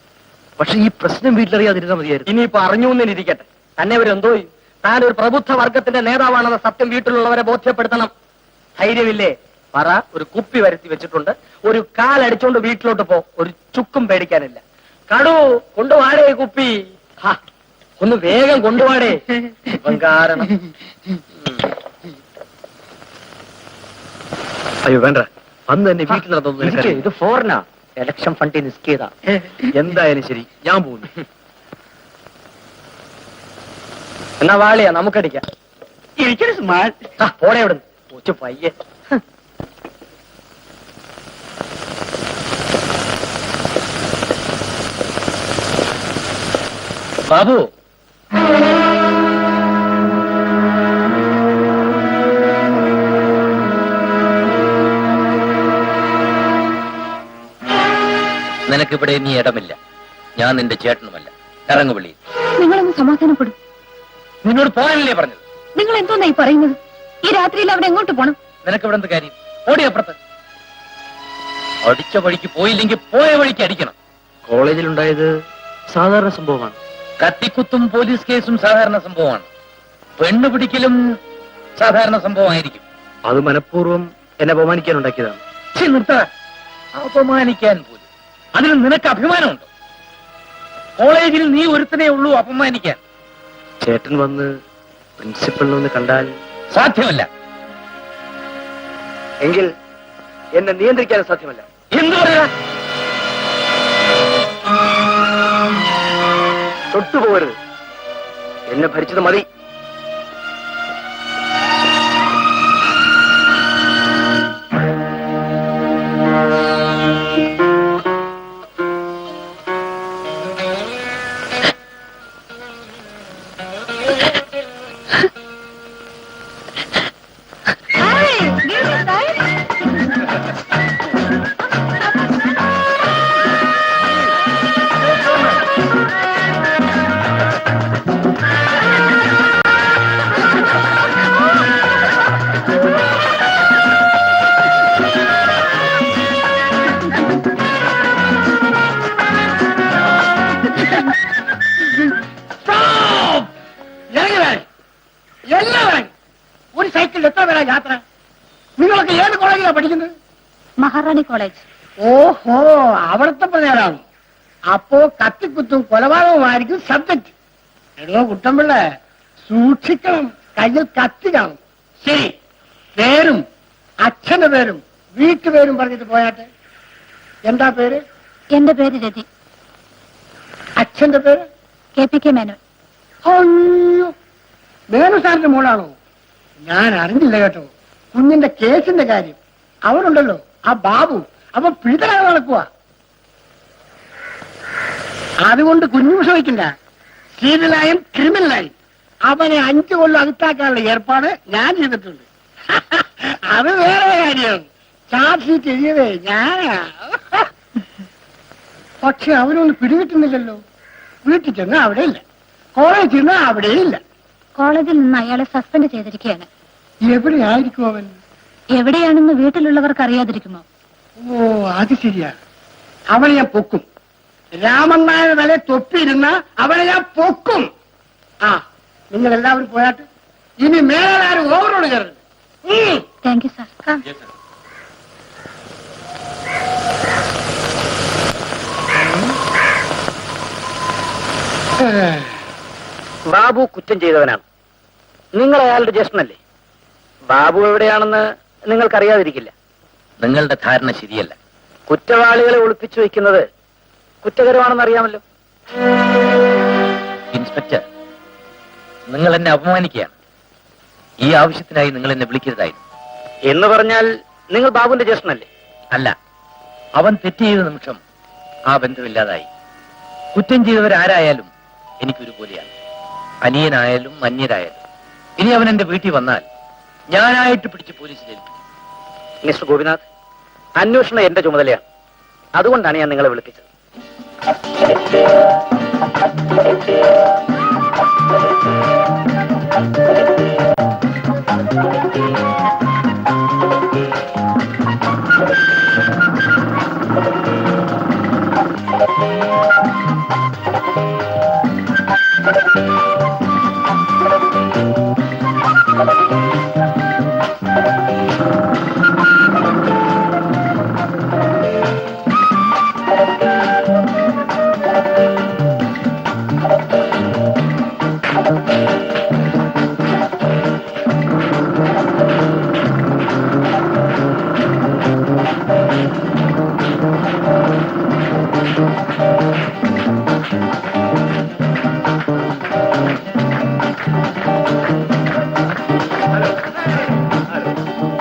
പക്ഷെ ഈ പ്രശ്നം വീട്ടിലറിയാതിരുന്നാൽ മതിയായിരുന്നു. ഇനിയിപ്പോ അറിഞ്ഞു എന്നിരിക്കട്ടെ. തന്നെ അവരെന്തോ താൻ ഒരു പ്രബുദ്ധ വർഗത്തിന്റെ നേതാവാണെന്ന സത്യം വീട്ടിലുള്ളവരെ ബോധ്യപ്പെടുത്തണം. ധൈര്യമില്ലേ? പറ. ഒരു കുപ്പി വരുത്തി വെച്ചിട്ടുണ്ട്. ഒരു കാലടിച്ചോണ്ട് വീട്ടിലോട്ട് പോ. ഒരു ചുക്കും പേടിക്കാനില്ല. കടു കൊണ്ടുവാടേ കുപ്പി. ഒന്ന് വേഗം കൊണ്ടുവാടേ. ഇവൻ കാരണം. അയ്യോ വേണ്ട, അന്ന് തന്നെ വീട്ടിൽ നടന്നു. ഇത് ഫോറിനാ. ഇലക്ഷൻ ഫണ്ടിൽ നിസ്കിയതാ. എന്തായാലും ശരി, ഞാൻ പോകുന്നു. എന്നാ വാളിയാ, നമുക്കടിക്കാം. പോടെ അവിടെ കൊച്ചു പയ്യെ. ബാബു, നിനക്കിവിടെ ഇനി ഇടമില്ല. ഞാൻ നിന്റെ ചേട്ടനുമല്ല. ഇറങ്ങുപള്ളി. നിങ്ങളൊന്ന് സമാധാനപ്പെടും. നിന്നോട് പോകാനല്ലേ പറഞ്ഞത്? നിങ്ങൾ എന്തോന്നായി പറയുന്നത്? ഈ രാത്രിയിൽ അവിടെ എങ്ങോട്ട് പോണം? നിനക്കിവിടെ എന്ത് കാര്യം? ഓടി അപ്പുറത്ത്. അടിച്ച വഴിക്ക് പോയില്ലെങ്കിൽ പോയ വഴിക്ക് അടിക്കണം. കോളേജിലുണ്ടായത് സാധാരണ സംഭവമാണ്. കത്തിക്കുത്തും പോലീസ് കേസും സാധാരണ സംഭവമാണ്. പെണ്ണു പിടിക്കലും സാധാരണ സംഭവമായിരിക്കും. അത് മനഃപൂർവ്വം എന്നെ അപമാനിക്കാൻ ഉണ്ടാക്കിയതാണ്. നിർത്ത. അപമാനിക്കാൻ പോലും അതിന് നിനക്ക് അഭിമാനമുണ്ടോ? കോളേജിൽ നീ ഒരുത്തനേ ഉള്ളൂ അപമാനിക്കാൻ. ചേട്ടൻ വന്ന് പ്രിൻസിപ്പളിനെ ഒന്ന് കണ്ടാൽ സാധ്യമല്ല. എങ്കിൽ എന്നെ നിയന്ത്രിക്കാൻ സാധ്യമല്ല. എന്തു പറയാ? തൊട്ടുപോകരുത്. എന്നെ ഭരിച്ചത് മതി. എത്ര പേരാ യാത്ര? നിങ്ങളൊക്കെ ഏത് കോളേജിലാണ് പഠിക്കുന്നത്? മഹാറാണി കോളേജ്. ഓഹോ, അവിടുത്തെ പിള്ളേരാണ്. അപ്പോ കത്തിക്കുത്തും കൊലപാതകവുമായിരിക്കും സബ്ജക്ട്. എടോ കുട്ടമ്പിള്ള, സൂക്ഷിക്കണം, കയ്യിൽ കത്തി കാണും. ശരി, പേരും അച്ഛന്റെ പേരും വീട്ടുപേരും പറഞ്ഞിട്ട് പോയാട്ടെ. എന്താ പേര്? എന്റെ പേര് രതി. അച്ഛന്റെ പേര്? KPK മേനോൻ. അയ്യോ, മേനു സാറിന്റെ മോളാണോ? ഞാൻ അറിഞ്ഞില്ല കേട്ടോ. കുഞ്ഞിന്റെ കേസിന്റെ കാര്യം അവരുണ്ടല്ലോ, ആ ബാബു, അപ്പൊ പിഴുതലാതെ നടക്കുക. അതുകൊണ്ട് കുഞ്ഞു വിഷമിക്കണ്ട. സിവിലായും ക്രിമിനലായും അവനെ 5 കൊല്ലം അകത്താക്കാനുള്ള ഏർപ്പാട് ഞാൻ ചെയ്തിട്ടുണ്ട്. അത് വേറെ കാര്യം. ചാർജ് ഷീറ്റ് എഴുതിയതേ ഞാനാ. പക്ഷെ അവനൊന്നും പിടികിട്ടുന്നില്ലല്ലോ. വീട്ടിൽ ചെന്ന് അവിടെ ഇല്ല, കോളേജിൽ ചെന്ന് അവിടെ ഇല്ല. കോളേജിൽ നിന്ന് അയാളെ സസ്പെൻഡ് ചെയ്തിരിക്കുകയാണ്. എവിടെയായിരിക്കും അവൻ? എവിടെയാണെന്ന് വീട്ടിലുള്ളവർക്ക് അറിയാതിരിക്കുമോ? ഓ, അത് ശരിയാ. അവനെ ഞാൻ പൊക്കും. രാമൻ നായർ വരെ തൊപ്പിയിരുന്ന അവനെ ഞാൻ പൊക്കും. ആ, നിങ്ങൾ എല്ലാവരും പോയാട്ട്. ഇനി മേലാരും ഓവറോട് കയറരുത്. Thank you sir. ബാബു കുറ്റം ചെയ്തവനാണ്. നിങ്ങൾ അയാളുടെ ജ്യേഷ്ഠനല്ലേ? ബാബു എവിടെയാണെന്ന് നിങ്ങൾക്കറിയാതിരിക്കില്ല. നിങ്ങളുടെ ധാരണ ശരിയല്ല. കുറ്റവാളികളെ ഒളിപ്പിച്ചു വെക്കുന്നത് കുറ്റകരമാണെന്ന് അറിയാമല്ലോ. ഇൻസ്പെക്ടർ, നിങ്ങൾ എന്നെ അപമാനിക്കുകയാണ്. ഈ ആവശ്യത്തിനായി നിങ്ങൾ എന്നെ വിളിക്കരുതായിരുന്നു. എന്ന് പറഞ്ഞാൽ നിങ്ങൾ ബാബുവിന്റെ ജ്യേഷ്ഠനല്ലേ? അല്ല, അവൻ തെറ്റ് ചെയ്ത നിമിഷം ആ ബന്ധമില്ലാതായി. കുറ്റം ചെയ്തവരാരായാലും എനിക്കൊരുപോലെയാണ്. അനിയനായാലും അന്യരായാലും. ഇനി അവൻ എന്റെ വീട്ടിൽ വന്നാൽ ഞാനായിട്ട് പിടിച്ച് പോലീസിൽ ഏൽപ്പിക്കും. മിസ്റ്റർ ഗോപിനാഥ്, അന്വേഷണം എന്റെ ചുമതലയാണ്. അതുകൊണ്ടാണ് ഞാൻ നിങ്ങളെ വിളിപ്പിച്ചത്.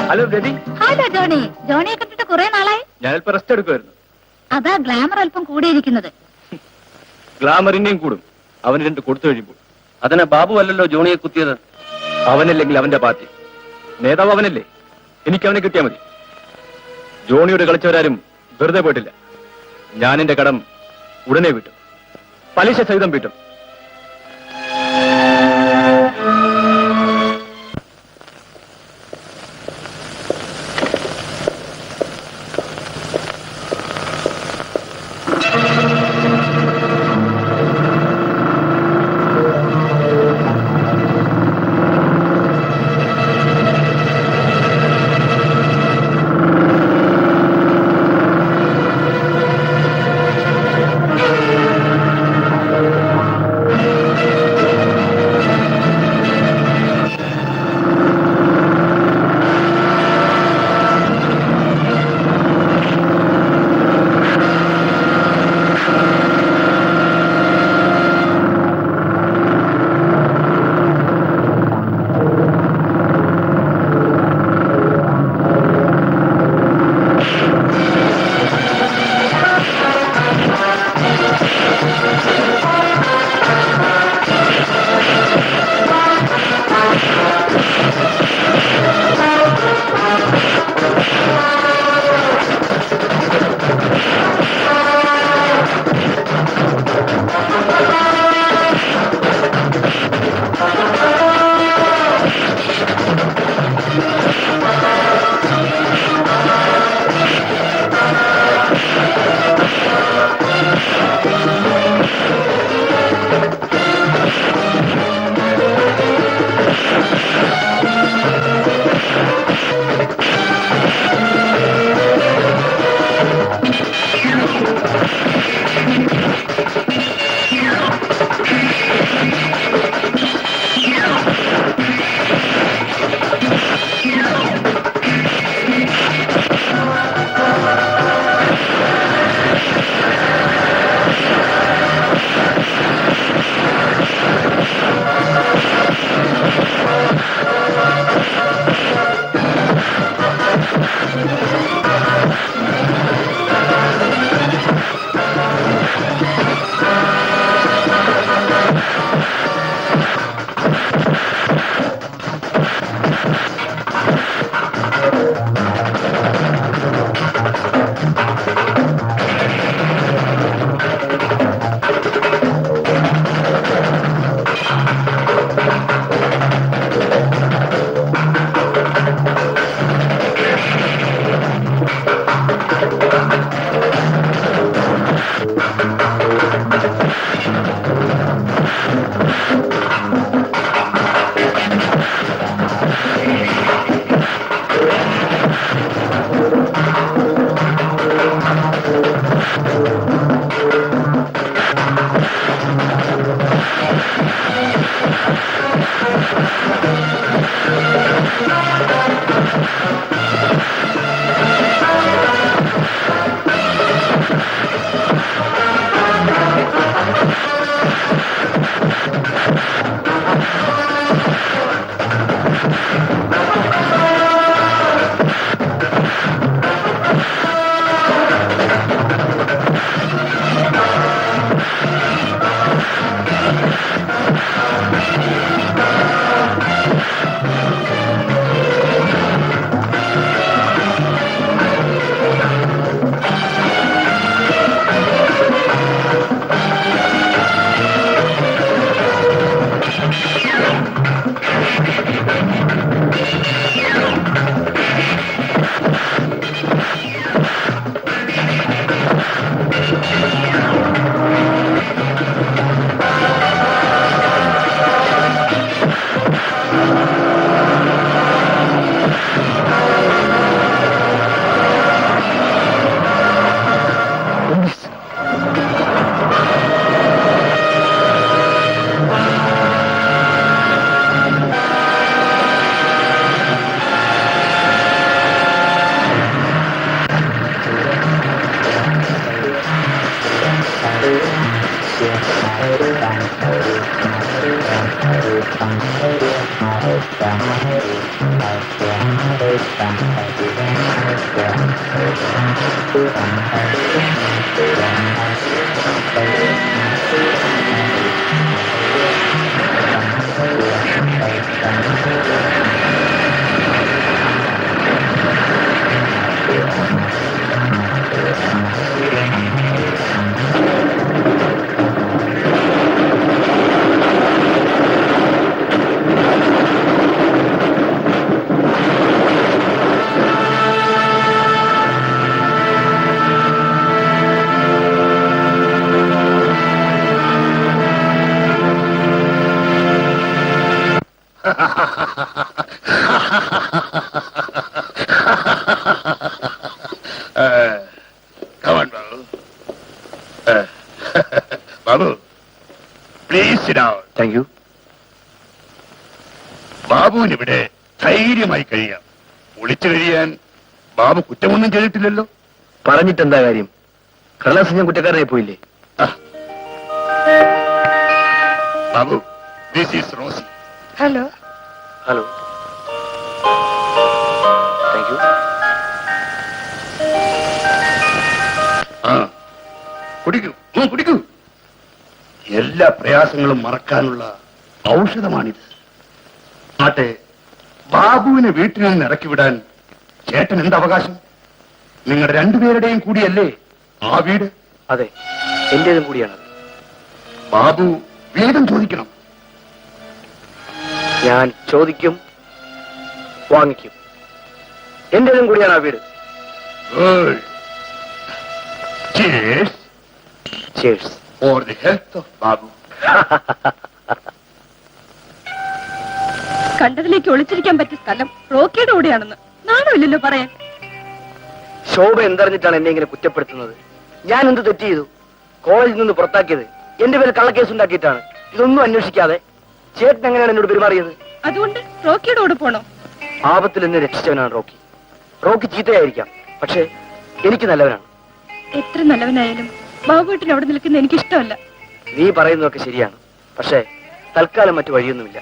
ഹലോ രതി. ഹലോ ജോണി. ജോണിയെ കണ്ടിട്ട് കുറെ നാളായി. ഞാനിപ്പോ റെസ്റ്റ് എടുക്കുമായിരുന്നു. അതാ ഗ്ലാമർ അല്പം കൂടിയിരിക്കുന്നത്. ഗ്ലാമറിന്റെയും കൂടും അവന് 2 കൊടുത്തു കഴിയുമ്പോൾ. അതിന് ബാബു അല്ലല്ലോ ജോണിയെ കുത്തിയത്. അവനല്ലെങ്കിൽ അവന്റെ പാർട്ടി നേതാവ് അവനല്ലേ. എനിക്ക് അവനെ കിട്ടിയാൽ മതി. ജോണിയോട് കളിച്ചവരാരും വെറുതെ പോയിട്ടില്ല. ഞാൻ എന്റെ കടം ഉടനെ വീട്ടും, പലിശ സഹിതം വീട്ടും. Come on, Babu. Babu, please sit down. Thank you. ബാബുവിന് ഇവിടെ ധൈര്യമായി കഴിയാം. ഒളിച്ചു കഴിയാൻ ബാബു കുറ്റമൊന്നും ചെയ്തിട്ടില്ലല്ലോ. പറഞ്ഞിട്ടെന്താ കാര്യം? കടലാസ് ഞാൻ കുറ്റക്കാരനായി പോയില്ലേ? Babu, this is Rosie. Hello. Hello. Thank you. കുടിക്കൂ, കുടിക്കൂ. എല്ലാ പ്രയാസങ്ങളും മറക്കാനുള്ള ഔഷധമാണിത്. ആട്ടെ, ബാബുവിനെ വീട്ടിൽ നിന്ന് ഇറക്കി വിടാൻ ചേട്ടൻ എന്ത് അവകാശം? നിങ്ങളുടെ രണ്ടുപേരുടെയും കൂടിയല്ലേ ആ വീട്? അതെ, എന്റേതും കൂടിയാണ്. ബാബു വീടും ചോദിക്കണം. ഞാൻ ചോദിക്കും, വാങ്ങിക്കും. എന്റേതും കൂടിയാണ് ആ വീട്. Good. Cheers Cheers. for the health of Babu. കണ്ടതിലേക്ക് ഒളിച്ചിരിക്കാൻ പറ്റിയ സ്ഥലം റോക്കിയുടെ കൂടെയാണെന്ന് നാണമില്ലല്ലോ പറയാൻ. ശോഭ എന്തറിഞ്ഞിട്ടാണ് എന്നെ ഇങ്ങനെ കുറ്റപ്പെടുത്തുന്നത്? ഞാൻ എന്ത് തെറ്റ് ചെയ്തു? കോളേജിൽ നിന്ന് പുറത്താക്കിയത് എന്റെ പേര് കള്ളക്കേസ് ഉണ്ടാക്കിയിട്ടാണ്. ഇതൊന്നും അന്വേഷിക്കാതെ ചേട്ടൻ എങ്ങനെയാണ് എന്നോട് പെരുമാറിയത്? അതുകൊണ്ട് റോക്കിയുടെ കൂടെ പോണോ? ആപത്തിൽ എന്നെ രക്ഷിച്ചവനാണ് റോക്കി. റോക്കി ചീത്തയായിരിക്കാം, പക്ഷേ എനിക്ക് നല്ലവനാണ്. എത്ര നല്ലവനായാലും ബാബുവേട്ടൻ അവിടെ നിൽക്കുന്ന എനിക്ക് ഇഷ്ടമല്ല. നീ പറയുന്നതൊക്കെ ശരിയാണ്, പക്ഷേ തൽക്കാലം മറ്റു വഴിയൊന്നുമില്ല.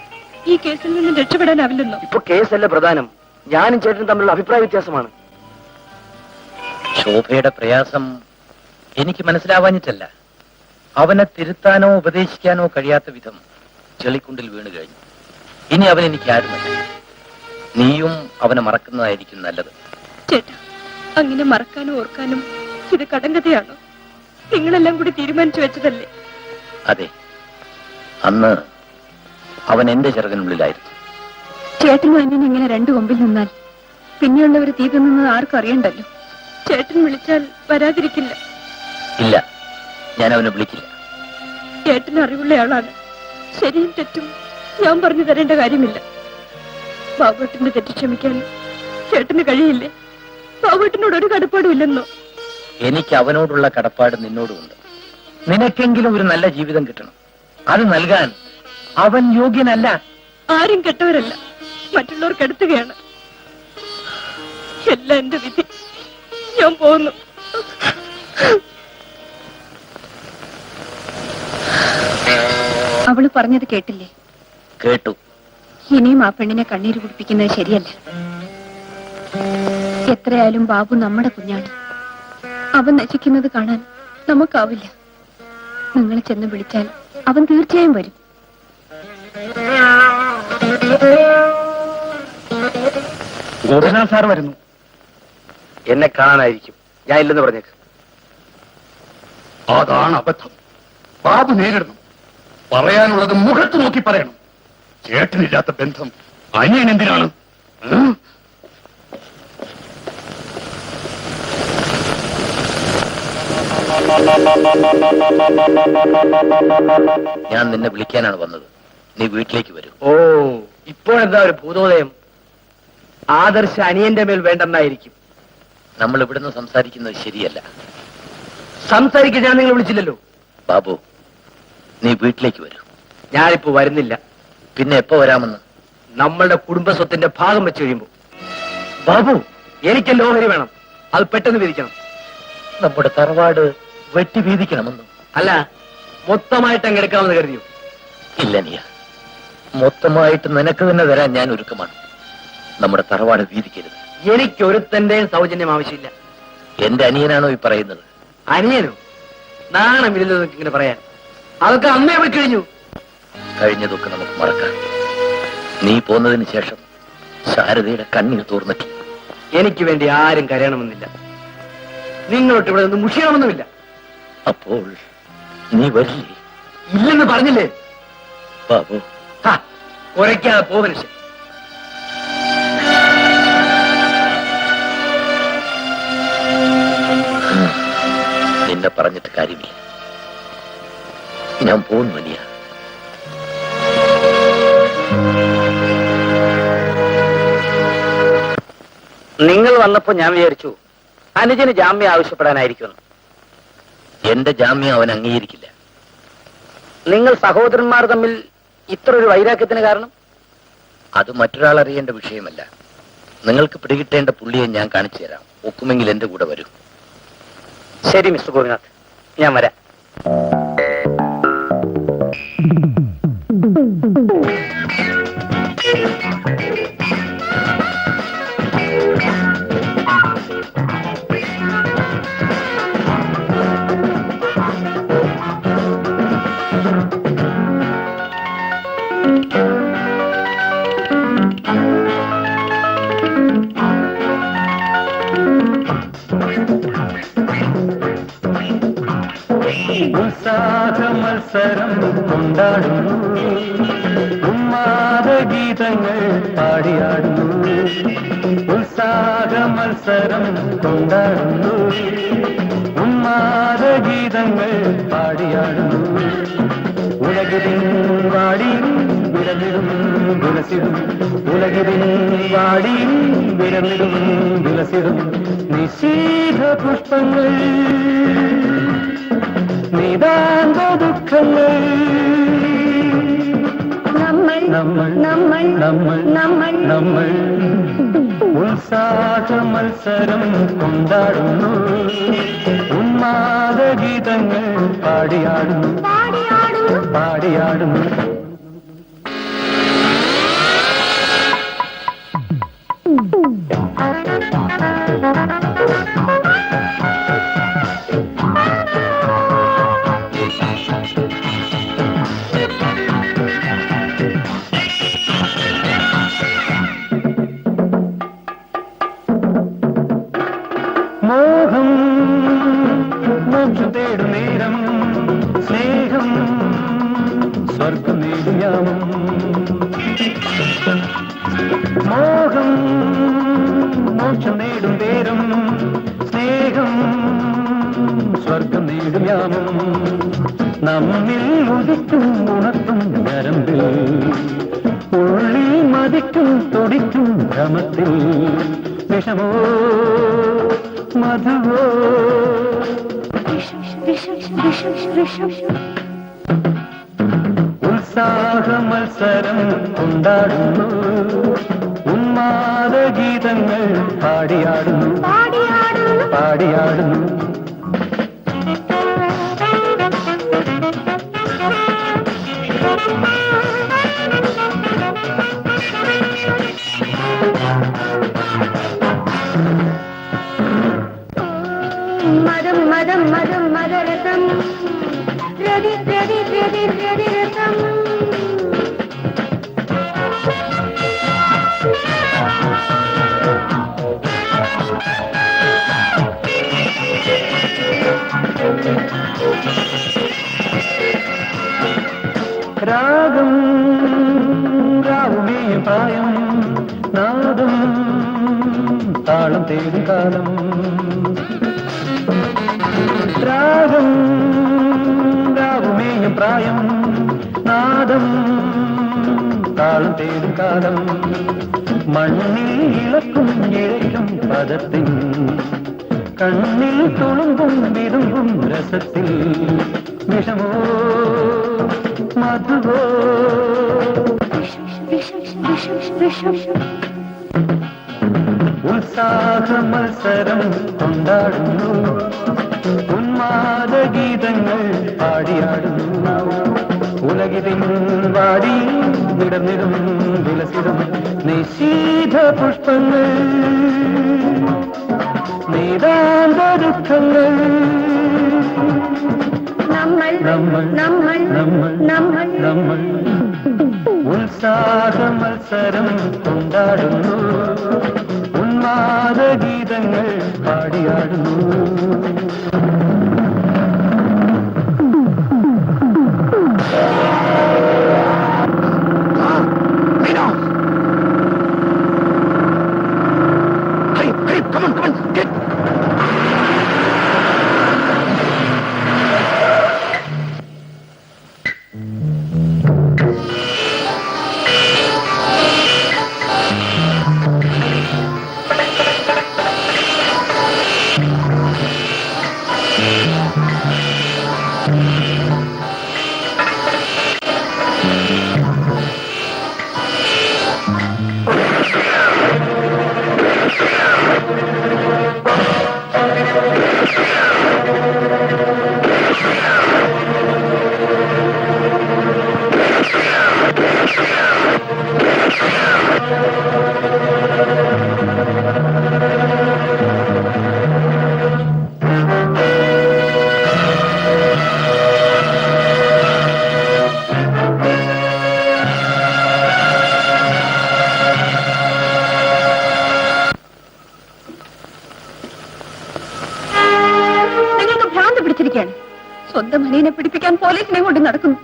ഈ കേസിൽ നിന്ന് രക്ഷപ്പെടാനാവില്ലെന്നോ? ഇപ്പൊ കേസല്ല പ്രധാനം, ഞാനും ചേട്ടനും തമ്മിലുള്ള അഭിപ്രായ വ്യത്യാസമാണ്. ശോഭയുടെ പ്രയാസം എനിക്ക് മനസ്സിലാവാഞ്ഞിട്ടല്ല. അവനെ തിരുത്താനോ ഉപദേശിക്കാനോ കഴിയാത്ത വിധം ചെളിക്കുണ്ടിൽ വീണു കഴിഞ്ഞു. ഇനി അവൻ എനിക്ക് ആരുമല്ല. നീയും അവനെ മറക്കുന്നതായിരിക്കും നല്ലത്. ചേട്ടാ, അങ്ങനെ മറക്കാനും ഓർക്കാനും ഇത് കടങ്കഥയാണോ? നിങ്ങളെല്ലാം കൂടി തീരുമാനിച്ചു വെച്ചതല്ലേ? അതെ, അന്ന് അവൻ എന്റെ ചെറുകനുള്ളിലായിരുന്നു. ചേട്ടനും അനിയനും ഇങ്ങനെ രണ്ടു കൊമ്പിൽ നിന്നാൽ പിന്നെയുള്ളവർ തീ തിന്നുന്നത് ആർക്കും അറിയണ്ടല്ലോ. ചേട്ടൻ വിളിച്ചാൽ വരാതിരിക്കില്ല. ഇല്ല, ഞാൻ അവനെ വിളിക്കില്ല. ചേട്ടന് അറിവുള്ള ആളാണ്. ശരിയും തെറ്റും ഞാൻ പറഞ്ഞു തരേണ്ട കാര്യമില്ല. ബാബുവേട്ടന്റെ തെറ്റ് ക്ഷമിക്കാൻ ചേട്ടന് കഴിയില്ലേ? ബാബുവേട്ടനോട് ഒരു കടപ്പാടും ഇല്ലെന്നോ? എനിക്ക് അവനോടുള്ള കടപ്പാട് നിന്നോടുമുണ്ട്. നിനക്കെങ്കിലും ഒരു നല്ല ജീവിതം കിട്ടണം. അത് നൽകാൻ അവൻ യോഗ്യനല്ല. ആരും കെട്ടവരല്ല, മറ്റുള്ളവർ കെടുത്തുകയാണ്. എല്ലാം എന്റെ വിധി. ഞാൻ പോകുന്നു. അവള് പറഞ്ഞത് കേട്ടില്ലേ? കേട്ടു. ഇനിയും ആ പെണ്ണിനെ കണ്ണീര് കുടിപ്പിക്കുന്നത് ശരിയല്ല. എത്രയായാലും ബാബു നമ്മുടെ കുഞ്ഞാണ്. അവൻ നശിക്കുന്നത് കാണാൻ നമുക്കാവില്ല. നിങ്ങൾ ചെന്ന് വിളിച്ചാൽ അവൻ തീർച്ചയായും വരും. ഗോപിനാഥ് സാർ വരുന്നു. എന്നെ കാണാനായിരിക്കും. ഞാൻ ഇല്ലെന്ന് പറഞ്ഞേക്ക്. അതാണ് അബദ്ധം. ബാബു നേരിടണം. പറയാനുള്ളത് മുഖത്ത് നോക്കി പറയണം. ചേട്ടനില്ലാത്ത ബന്ധം അനിയൻ എന്തിനാണ്? ഞാൻ നിന്നെ വിളിക്കാനാണ് വന്നത്. നീ വീട്ടിലേക്ക് വരൂ. ഓ, ഇപ്പോഴെന്താ ഒരു ഭൂതോദയം? ആദർശ അനിയന്റെ മേൽ വേണ്ടെന്നായിരിക്കും. നമ്മൾ ഇവിടുന്ന് സംസാരിക്കുന്നത് ശരിയല്ല. സംസാരിക്കാൻ ഞാൻ നിങ്ങൾ വിളിച്ചില്ലല്ലോ. ബാബു, നീ വീട്ടിലേക്ക് വരൂ. ഞാനിപ്പോ വരുന്നില്ല. പിന്നെ എപ്പോ വരാമെന്ന്? നമ്മളുടെ കുടുംബ സ്വത്തിന്റെ ഭാഗം വെച്ച് കഴിയുമ്പോ. ബാബു, എനിക്ക് ലോഹരി വേണം. അത് പെട്ടെന്ന് വിധിക്കണം. നമ്മുടെ തറവാട് വെട്ടി വീതിക്കണമെന്നും. അല്ല, മൊത്തമായിട്ട് അങ്ങ് എടുക്കാമെന്ന് കരുതിയോ? ഇല്ല നീയ, മൊത്തമായിട്ട് നിനക്ക് തന്നെ തരാൻ ഞാൻ ഒരുക്കമാണ്. നമ്മുടെ തറവാട് വീതിക്കരുത്. എനിക്ക് ഒരുത്തന്റെയും സൗജന്യം ആവശ്യമില്ല. എന്റെ അനിയനാണോ ഈ പറയുന്നത്? അനിയനോ? നാണമില്ലെന്ന് ഇങ്ങനെ പറയാൻ. അതൊക്കെ അന്നേ പോയി കഴിഞ്ഞു. കഴിഞ്ഞതൊക്കെ നമുക്ക് മറക്കാം. നീ പോന്നതിന് ശേഷം ശാരദയുടെ കണ്ണീർ തോർന്നിട്ടില്ല. എനിക്ക് വേണ്ടി ആരും കരയണമെന്നില്ല. നിങ്ങളോട്ട് ഇവിടെ നിന്ന് മുഷിയണമെന്നുമില്ല. അപ്പോൾ നീ വരില്ലേ? ഇല്ലെന്ന് പറഞ്ഞില്ലേ? ബാബു, കുറയ്ക്കാതെ പോ മനുഷ്യൻ. നിന്നെ പറഞ്ഞിട്ട് കാര്യമില്ല. ഞാൻ പോകുന്നു അനിയ. നിങ്ങൾ വന്നപ്പോ ഞാൻ വിചാരിച്ചു അനുജന് ജാമ്യം ആവശ്യപ്പെടാനായിരിക്കുമെന്ന്. എന്റെ ജാമ്യം അവൻ അംഗീകരിക്കില്ല. നിങ്ങൾ സഹോദരന്മാർ തമ്മിൽ ഇത്ര ഒരു വൈരാഗ്യത്തിന് കാരണം? അത് മറ്റൊരാൾ അറിയേണ്ട വിഷയമല്ല. നിങ്ങൾക്ക് പിടികിട്ടേണ്ട പുള്ളിയെ ഞാൻ കാണിച്ചു തരാം. ഒക്കുമെങ്കിൽ എന്റെ കൂടെ വരൂ. ശരി മിസ്റ്റർ ഗോപിനാഥ്, ഞാൻ വരാം. ഉത്സാഹ മത്സരം കൊണ്ടാടുന്നു, ഉന്മാദ ഗീതങ്ങൾ പാടിയാടുന്നു. ഉത്സാഹ മത്സരം കൊണ്ടാടുന്നു, ഉന്മാദ ഗീതങ്ങൾ പാടിയാടുന്നു. ഉലകിതിൻ വാടി വിരലിടും വിലസിടും, ഉലകിതിൻ വാടി വിരലിടും വിലസിടും. നിശീത പുഷ്പങ്ങൾ നിതാന്ത ദുഃഖങ്ങൾ. നമ്മൾ നമ്മൾ നമ്മൾ നമ്മൾ നമ്മൾ നമ്മൾ ഉത്സാഹ മത്സരം കൊണ്ടാടുന്നു, ഉന്മാദ ഗീതങ്ങൾ പാടിയാടുന്നു പാടിയാടുന്നു. മോഹം മോക്ഷം തേടും നേരം, സ്നേഹം സ്വർഗം നേടും യാമം. മോഹം മോക്ഷം നേടും നേരം, സ്നേഹം സ്വർഗം നേടും യാമം. നമ്മിൽ ഉദിക്കും ഉണർത്തും ഞരമ്പിൽ, ഉള്ളിൽ മതിക്കും തുടിക്കും ഭ്രമത്തിൽ. വിഷമോ മധുവോ ഉത്സാഹ മത്സരം കൊണ്ടാടുന്നു, ഉന്മാദ ഗീതങ്ങൾ പാടിയാടുന്നു പാടിയാടുന്നു. മദം മദം മദം മദരസം രതി രതി രതി രതി രസം. രാഗം രാവുമേ പ്രായം, നാദം താളം തേടും കാലം. രാഗം രാവുമേയും പ്രായം, നാദം താളം തേടും കാലം. മണ്ണിൽ ഇളക്കും ഇഴയ്ക്കും പദത്തിൽ, കണ്ണിൽ തുളുമ്പും വിരുമ്പും രസത്തിൽ. വിഷമോ മധുവോ ഉത്സാഹ മത്സരം കൊണ്ടാടുന്നു, ഉന്മാദ ഗീതങ്ങൾ പാടിയാടുന്നു. ഉലകിതിൻ വാടി നിടനിടും വിലസിടും നിശീത പുഷ്പങ്ങൾ നീതാന്ത ദുഃഖങ്ങൾ നമ്മൾ നമ്മൾ നമ്മൾ നമ്മൾ നമ്മൾ നമ്മൾ ഉത്സാഹ മത്സരം കൊണ്ടാടുന്നു ഉന്മാദ ഗീതങ്ങൾ പാടിയാടുന്നു Come on, get. നിങ്ങൾക്ക് ഭ്രാന്ത് പിടിച്ചിരിക്കുകയാണ്. സ്വന്തം അനിയനെ പിടിപ്പിക്കാൻ പോലീസിനെ കൊണ്ട് നടക്കുന്നു.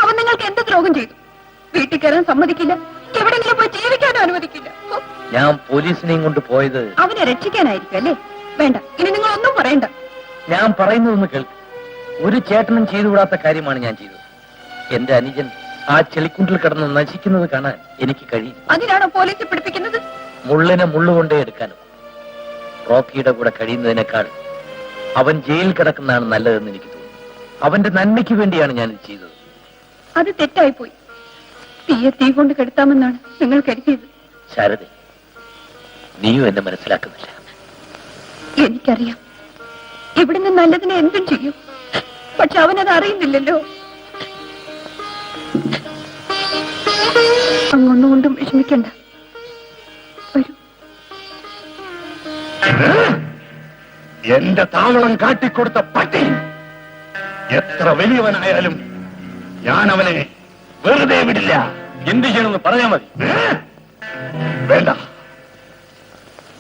അവൻ നിങ്ങൾക്ക് എന്ത് ദ്രോഹം ചെയ്തു? വീട്ടിൽ കയറാൻ സമ്മതിക്കില്ല, എവിടെങ്കിലും പോയി ജീവിക്കാനും അനുവദിക്കില്ല. ഓ, ഞാൻ പോലീസിനെയും കൊണ്ട് പോയത് അവനെ രക്ഷിക്കാനായിരിക്കും അല്ലേ? വേണ്ട, ഇനി നിങ്ങൾ ഒന്നും പറയണ്ട. ഞാൻ പറയുന്നതൊന്ന് കേൾക്ക്. ഒരു ചേട്ടനും ചെയ്തുകൂടാത്ത കാര്യമാണ് ഞാൻ ചെയ്തത്. എന്റെ അനുജൻ ആ ചെളിക്കുണ്ടിൽ കിടന്ന് നശിക്കുന്നത് കാണാൻ എനിക്ക് കഴിയും. അതിനാണോ പോലീസ് പിടിപ്പിക്കുന്നത്? മുള്ളിനെ മുള്ളുകൊണ്ടേ എടുക്കാനും. റോക്കിയുടെ കൂടെ കഴിയുന്നതിനേക്കാൾ അവൻ ജയിലിൽ കിടക്കുന്നതാണ് നല്ലതെന്ന് എനിക്ക് തോന്നുന്നു. അവന്റെ നന്മയ്ക്ക് വേണ്ടിയാണ് ഞാൻ ഇത് ചെയ്തത്. അത് തെറ്റായിപ്പോയി. തീയെ തീ കൊണ്ട് കെടുത്താമെന്നാണ് നിങ്ങൾ കരുതിയത്. ശാരദ, നീയും എന്നെ മനസ്സിലാക്കുന്നില്ല. എനിക്കറിയാം, ഇവിടുന്ന് നല്ലതിനെ എന്തും ചെയ്യും. പക്ഷെ അവനത് അറിയുന്നില്ലല്ലോ. അങ്ങൊന്നുകൊണ്ടും വിഷമിക്കണ്ട. വരൂ. എന്റെ താവളം കാട്ടിക്കൊടുത്ത പട്ടി എത്ര വലിയവനായാലും ഞാൻ അവനെ വെറുതെ വിടില്ല. എന്ത് ചെയ്യണമെന്ന് പറഞ്ഞാൽ മതി. വേണ്ട,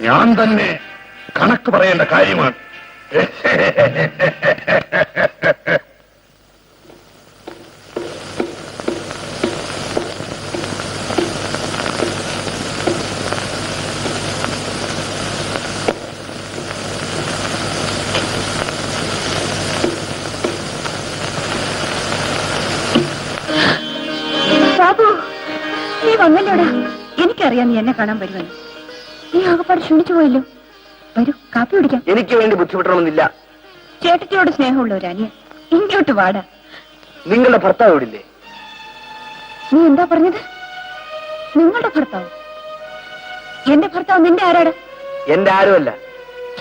ഞാൻ തന്നെ കണക്ക് പറയേണ്ട കാര്യമാണ്. ബാബു, നീ വന്നല്ലോടാ. എനിക്കറിയാം നീ എന്നെ കാണാൻ വരുമെന്ന്. നീ ആകപ്പാട് ക്ഷണിച്ചു പോയല്ലോ. വരൂ, കാപ്പി കുടിക്കാം. എനിക്ക് വേണ്ടി ബുദ്ധിമുട്ടണമെന്നില്ല. ചേട്ടത്തിയോട് സ്നേഹമുള്ള ഒരു അനിയൻ, ഇങ്ങോട്ട് വാടാ. നിങ്ങളുടെ ഭർത്താവ് എവിടില്ലേ? നീ എന്താ പറഞ്ഞത്? നിങ്ങളുടെ ഭർത്താവ്? എന്റെ ഭർത്താവ് നിന്റെ ആരാടാ? എന്റെ ആരുമല്ല.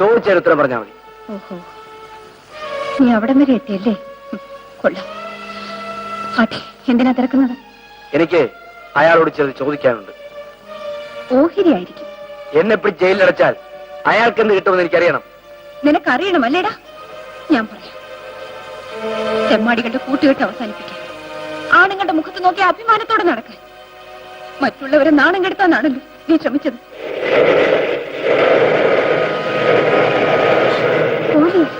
ചോദിച്ചതിന് ഉത്തരം പറഞ്ഞാൽ മതി. ഓഹോ, നീ അവിടം വരെ എത്തിയല്ലേ? കൊള്ളാം. ആട്ടെ, എന്തിനാ തിരക്കുന്നത്? എനിക്ക് അയാളോട് ചിലത് ചോദിക്കാനുണ്ട്. ഓഹിരി ആയിരിക്കും. എന്നെ പിടിച്ച് ജയിലിലടച്ചാൽ അയാൾക്ക് എന്ത് കിട്ടുമെന്ന് എനിക്കറിയണം. നിനക്കറിയണം അല്ലേടാ? ഞാൻ പറയാം. ചെമ്മാടികളുടെ കൂട്ടുകെട്ട് അവസാനിപ്പിക്കാൻ, ആണുങ്ങളുടെ മുഖത്ത് നോക്കി അഭിമാനത്തോടെ നടക്കാൻ, മറ്റുള്ളവരെ നാണം കെടുത്താനാണല്ലോ നീ ശ്രമിച്ചത്. പോലീസ്,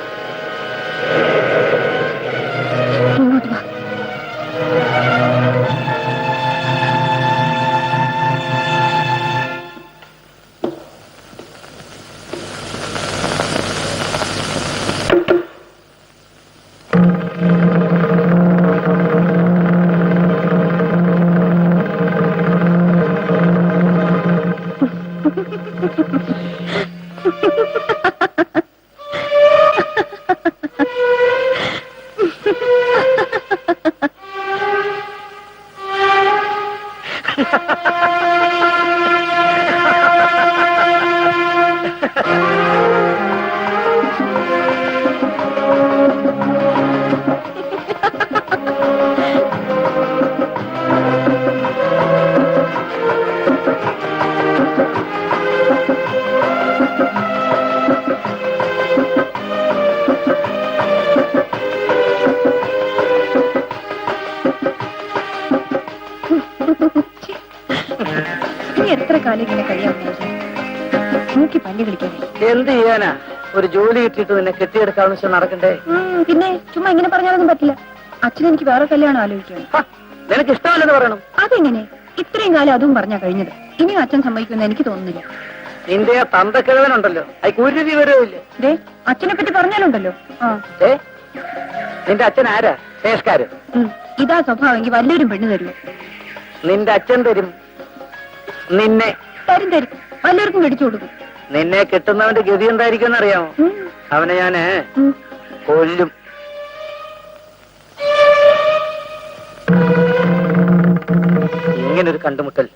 ഇങ്ങോട്ട് വാ. ഇനി എത്ര കാലം ഇങ്ങനെ കഴിയാമെന്ന് എനിക്ക് പല്ല് കളിക്കാതെ. എന്ത് ചെയ്യാനാ, ഒരു ജോലി കിട്ടിയിട്ട് നിന്നെ കെട്ടിയെടുക്കാന്ന് വെച്ചാൽ നടക്കണ്ടേ? പിന്നെ ചുമ്മാ ഇങ്ങനെ പറഞ്ഞാലൊന്നും പറ്റില്ല. അച്ഛൻ എനിക്ക് വേറെ കല്യാണം ആലോചിക്കുകയാണ്. ഹ, നിനക്ക് ഇഷ്ടമല്ലെന്ന് പറയണം. അതെങ്ങനെ? ഇത്രയും കാലം അതും പറഞ്ഞാ കഴിഞ്ഞത്. ഇനിയും അച്ഛൻ സമ്മതിക്കുമെന്ന് എനിക്ക് തോന്നുന്നില്ല. നിന്റെ ആ തന്തക്കിഴവനുണ്ടല്ലോ, അതിക്ക് ഒരു വിവരവുമില്ല. ദേ, അച്ഛനെ പറ്റി പറഞ്ഞാലുണ്ടല്ലോ. ഏ, നിന്റെ അച്ഛൻ ആരാ? ശേഷക്കാരൻ. ഇതാ സ്വഭാവമെങ്കിൽ വല്ലവരും പെണ്ണ് തരൂ. നിന്റെ അച്ഛൻ തരും. നിന്നെ തരും തരും, വല്ലവർക്കും കെടിച്ചു കൊടുക്കും. നിന്നെ കിട്ടുന്നവന്റെ ഗതി എന്തായിരിക്കും അറിയാമോ? അവനെ ഞാന് കൊല്ലും. ഇങ്ങനൊരു കണ്ടുമുട്ടൽ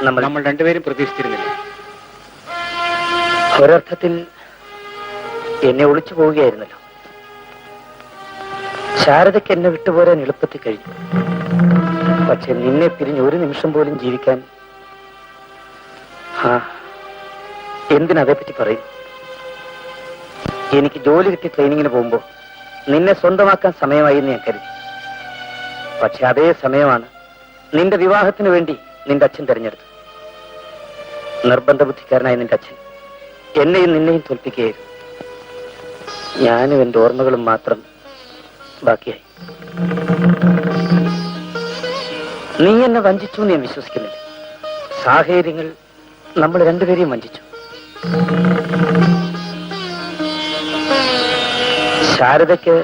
നമ്മൾ രണ്ടുപേരും പ്രതീക്ഷിച്ചിരുന്നില്ല. ഒരർത്ഥത്തിൽ എന്നെ ഒളിച്ചു പോവുകയായിരുന്നല്ലോ. ശാരദയ്ക്ക് എന്നെ വിട്ടുപോരാൻ എളുപ്പത്തിൽ കഴിയും. പക്ഷെ നിന്നെ പിരിഞ്ഞ് ഒരു നിമിഷം പോലും ജീവിക്കാൻ എന്തിനതേപ്പറ്റി പറയും? എനിക്ക് ജോലി കിട്ടി ട്രെയിനിങ്ങിന് പോകുമ്പോ നിന്നെ സ്വന്തമാക്കാൻ സമയമായി എന്ന് ഞാൻ കരുതി. പക്ഷെ അതേ സമയമാണ് നിന്റെ വിവാഹത്തിന് വേണ്ടി നിന്റെ അച്ഛൻ തെരഞ്ഞെടുത്തത്. നിർബന്ധ ബുദ്ധിക്കാരനായ നിന്റെ അച്ഛൻ എന്നെയും നിന്നെയും തോൽപ്പിക്കുകയായിരുന്നു. ഞാനും എന്റെ ഓർമ്മകളും മാത്രം ബാക്കിയായി. നീ എന്നെ വഞ്ചിച്ചു എന്ന് ഞാൻ വിശ്വസിക്കുന്നില്ല. സാഹചര്യങ്ങൾ നമ്മൾ രണ്ടുപേരെയും വഞ്ചിച്ചു. ശാരദയ്ക്ക്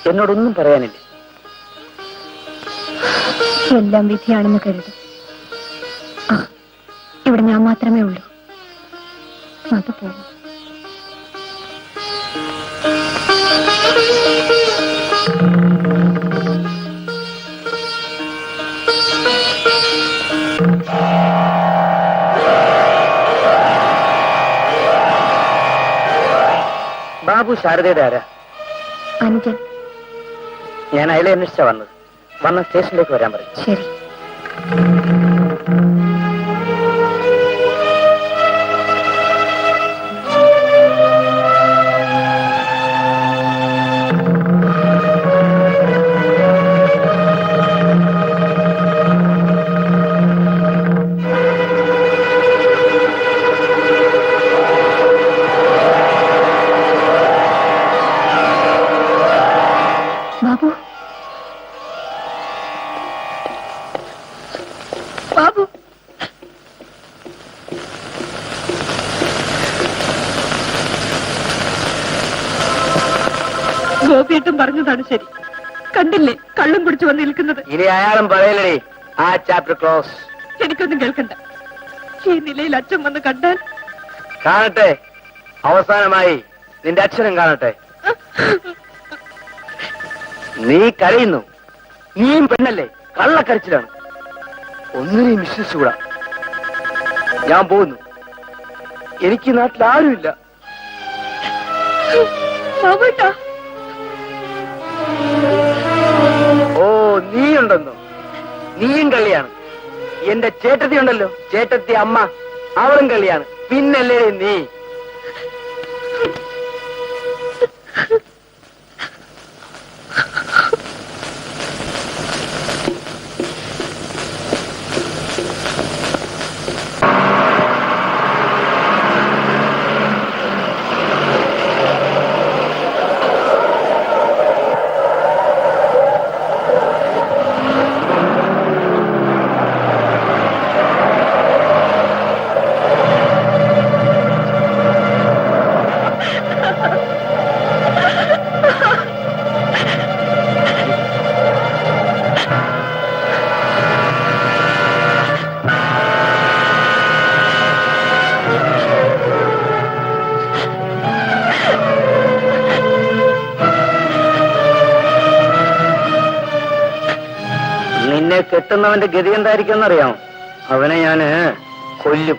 എന്നോടൊന്നും പറയാനില്ല. എല്ലാം വിധിയാണെന്ന് കരുതും. ഇവിടെ ഞാൻ മാത്രമേ ഉള്ളൂ. അത് പോകും. ബാബു ശാരദയുടെ ആരാ? അനുജൻ. ഞാൻ അയാളെ അന്വേഷിച്ചാ വന്നത്. വന്ന സ്റ്റേഷനിലേക്ക് വരാൻ പറയും. ശരി. ബാബു, ബാബു, ഗോപിയേട്ടും പറഞ്ഞതാണ് ശരി. കണ്ടില്ലേ കള്ളും കുടിച്ചു വന്ന് നിൽക്കുന്നത്? ഇനി അയാളും പറയലേ. ആ ചാപ്റ്റർ ക്ലോസ്. എനിക്കൊന്നും കേൾക്കണ്ട. ഈ നിലയിൽ അച്ഛൻ വന്ന് കണ്ടാൽ കാണട്ടെ. അവസാനമായി നിന്റെ അച്ഛനും കാണട്ടെ. നീ കരയുന്നു. നീയും പെണ്ണല്ലേ? കള്ളക്കരച്ചിലാണ്. ഒന്നിനെയും വിശ്വസിച്ചുകൂടാ. ഞാൻ പോകുന്നു. എനിക്ക് നാട്ടിൽ ആരുമില്ല. ഓ, നീയുണ്ടെന്നോ? നീയും കള്ളിയാണ്. എന്റെ ചേട്ടത്തി ഉണ്ടല്ലോ, ചേട്ടത്തി അമ്മ, അവളും കള്ളിയാണ്. പിന്നല്ലേ നീ? നിന്നെ കെട്ടുന്നവന്റെ ഗതി എന്തായിരിക്കും എന്നറിയാമോ? അവനെ ഞാന് കൊല്ലും.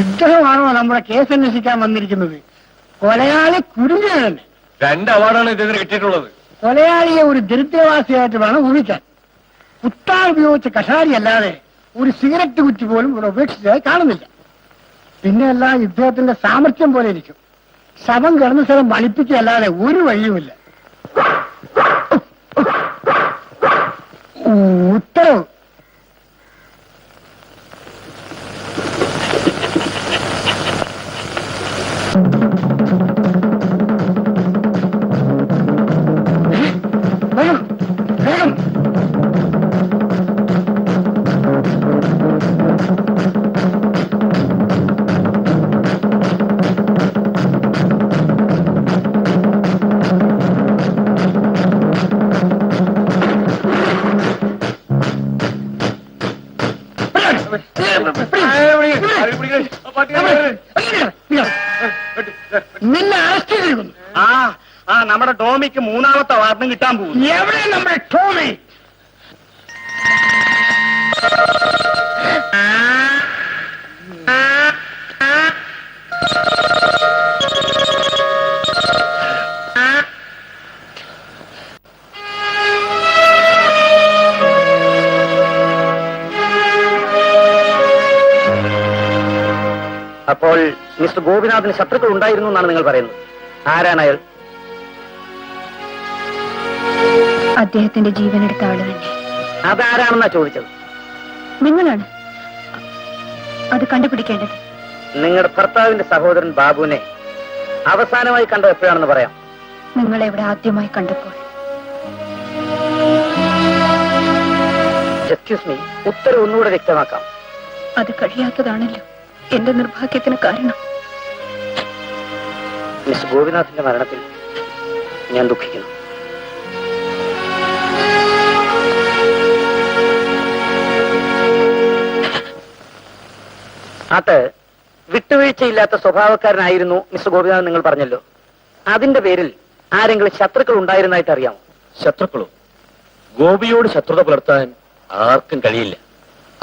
ഇദ്ദേഹമാണോ നമ്മുടെ കേസ് അന്വേഷിക്കാൻ വന്നിരിക്കുന്നത്? കൊലയാളി കുടുങ്ങിയാണ്. 2 അവാർഡാണ് ഇദ്ദേഹത്തിന് കിട്ടിയിട്ടുള്ളത്. കൊലയാളിയെ ഒരു ദരിദ്രവാസിയായിട്ട് വേണം ഊഹിക്കാൻ. കുത്താൻ ഉപയോഗിച്ച കഷാരി അല്ലാതെ ഒരു സിഗരറ്റ് കുറ്റി പോലും ഇവിടെ ഉപേക്ഷിച്ചതായി കാണുന്നില്ല. പിന്നെ എല്ലാം ഇദ്ദേഹത്തിന്റെ സാമർഥ്യം പോലെ ഇരിക്കും. ശവം കിടന്ന സ്ഥലം വലിപ്പിക്കുകയല്ലാതെ ഒരു വഴിയുമില്ല. ഉത്തരവ്. വേഗം വേഗം. നിന്നെ അറസ്റ്റ് ചെയ്തിരിക്കുന്നു. നമ്മുടെ ടോമിക്ക് 3ാമത്തെ വാർഡും കിട്ടാൻ പോകുന്നു. എവിടെ നമ്മുടെ ടോമി? അപ്പോൾ മിസ്റ്റർ ഗോപിനാഥിന് ശത്രുക്കൾ ഉണ്ടായിരുന്നു എന്നാണ് നിങ്ങൾ പറയുന്നത്. ആരാണ് അയാൾ? അദ്ദേഹത്തിന്റെ ജീവനെടുത്ത ആള് തന്നെ. അതാരാണെന്നാ ചോദിച്ചത്. നിങ്ങളാണ് അത് കണ്ടുപിടിക്കേണ്ടത്. നിങ്ങളുടെ ഭർത്താവിന്റെ സഹോദരൻ ബാബുവിനെ അവസാനമായി കണ്ടത് എപ്പോഴാണെന്ന് പറയാം. നിങ്ങളെ ഇവിടെ ആദ്യമായി കണ്ടപ്പോൾ. എക്സ്ക്യൂസ് മീ, ഉത്തരം ഒന്നുകൂടെ വ്യക്തമാക്കാം. അത് കഴിയാത്തതാണല്ലോ എന്റെ നിർഭാഗ്യത്തിന് കാരണം. മിസ് ഗോപിനാഥിന്റെ മരണത്തിൽ ഞാൻ ദുഃഖിക്കുന്നു. അത് വിട്ടുവീഴ്ചയില്ലാത്ത സ്വഭാവക്കാരനായിരുന്നു മിസ്റ്റർ ഗോപിനാഥൻ നിങ്ങൾ പറഞ്ഞല്ലോ. അതിന്റെ പേരിൽ ആരെങ്കിലും ശത്രുക്കൾ ഉണ്ടായിരുന്നായിട്ട് അറിയാമോ? ശത്രുക്കളോ? ഗോപിയോട് ശത്രുത പുലർത്താൻ ആർക്കും കഴിയില്ല.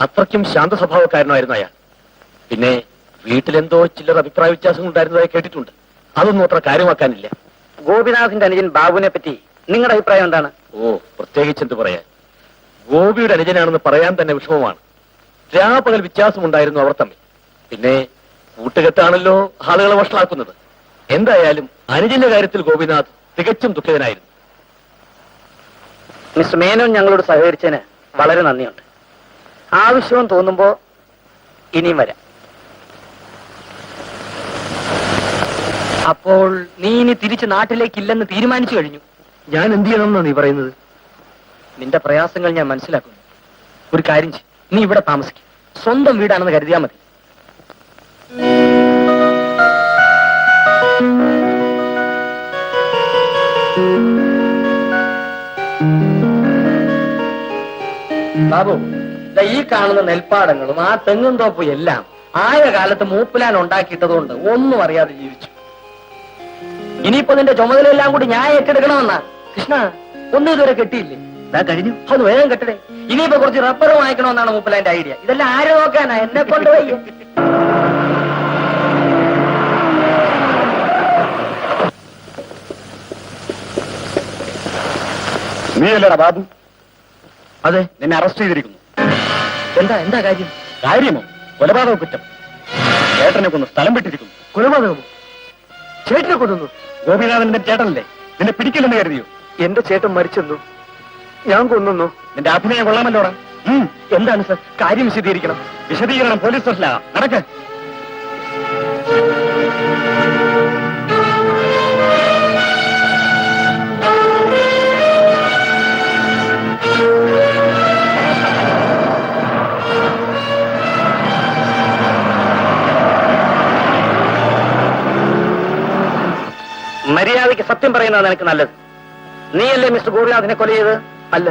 അത്രയ്ക്കും ശാന്ത സ്വഭാവക്കാരനായിരുന്നു അയാൾ. പിന്നെ വീട്ടിലെന്തോ ചിലർ അഭിപ്രായ വ്യത്യാസങ്ങൾ ഉണ്ടായിരുന്നതായി കേട്ടിട്ടുണ്ട്. അതൊന്നും അത്ര കാര്യമാക്കാനില്ല. ഗോപിനാഥിന്റെ അനുജൻ ബാബുവിനെ പറ്റി നിങ്ങളുടെ അഭിപ്രായം എന്താണ്? ഓ, പ്രത്യേകിച്ച് എന്ത് പറയാൻ. ഗോപിയുടെ അനുജനാണെന്ന് പറയാൻ തന്നെ വിഷമമാണ്. രാപകൽ വ്യത്യാസമുണ്ടായിരുന്നു അവർ തമ്മിൽ. പിന്നെ കൂട്ടുകെട്ടാണല്ലോ ആളുകളെ വഷളാക്കുന്നത്. എന്തായാലും അനുജന്റെ കാര്യത്തിൽ ഗോപിനാഥ് തികച്ചും ദുഃഖിതനായിരുന്നു. മിസ്റ്റർ മേനോൻ ഞങ്ങളോട് സഹകരിച്ചതിന് വളരെ നന്ദിയുണ്ട്. ആവശ്യവും തോന്നുമ്പോ ഇനിയും വരാം. അപ്പോൾ നീ ഇനി തിരിച്ച് നാട്ടിലേക്കില്ലെന്ന് തീരുമാനിച്ചു കഴിഞ്ഞു. ഞാൻ എന്ത് ചെയ്യണമെന്നാണ് നീ പറയുന്നത്? നിന്റെ പ്രയാസങ്ങൾ ഞാൻ മനസ്സിലാക്കുന്നു. ഒരു കാര്യം ചെയ്യ്, നീ ഇവിടെ താമസിക്കും. സ്വന്തം വീടാണെന്ന് കരുതിയാൽ മതി. ബാബു, ഈ കാണുന്ന നെൽപ്പാടങ്ങളും ആ തെങ്ങും തോപ്പും എല്ലാം ആയ കാലത്ത് മൂപ്പിലാൻ ഉണ്ടാക്കിയിട്ടതുകൊണ്ട് ഒന്നും അറിയാതെ ജീവിച്ചു. ഇനിയിപ്പോ നിന്റെ ചുമതലയെല്ലാം കൂടി ഞാൻ ഏറ്റെടുക്കണമെന്നാ. കൃഷ്ണ, ഒന്നും ഇതുവരെ കെട്ടിയില്ലേ? കഴിഞ്ഞു. അത് വേഗം കെട്ടടേ. ഇനിയിപ്പോ കുറച്ച് റബ്ബർ വാങ്ങിക്കണമെന്നാണ് മൂപ്പിലാന്റെ ഐഡിയ. ഇതെല്ലാം ആര് നോക്കാനാ? എന്നെ കൊണ്ടുപോയി. നീയല്ലടാ ബാബു? അതെ. നിന്നെ അറസ്റ്റ് ചെയ്തിരിക്കുന്നു. എന്താ കാര്യം? കാര്യമോ? കൊലപാതക കുറ്റം. ചേട്ടനെ കൊന്ന് സ്ഥലം വിട്ടിരിക്കുന്നു. കൊലപാതകമോ? ചേട്ടനെ കൊന്നു? ഗോപിനാഥന്റെ ചേട്ടനല്ലേ? നിന്നെ പിടിക്കില്ലെന്ന് കരുതിയോ? എന്റെ ചേട്ടൻ മരിച്ചെന്നു ഞാൻ കൊന്നു. നിന്റെ അഭിനയം കൊള്ളാമല്ലോടാ. എന്താണ് സർ കാര്യം? വിശദീകരിക്കണം. വിശദീകരണം പോലീസ് സ്റ്റേഷനിലാകാം. നടക്ക്. മര്യാദയ്ക്ക് സത്യം പറയുന്നതാണ് നിനക്ക് നല്ലത്. നീയല്ലേ മിസ്റ്റർ ഗോപിനാഥിനെ കൊല ചെയ്ത്? അല്ല,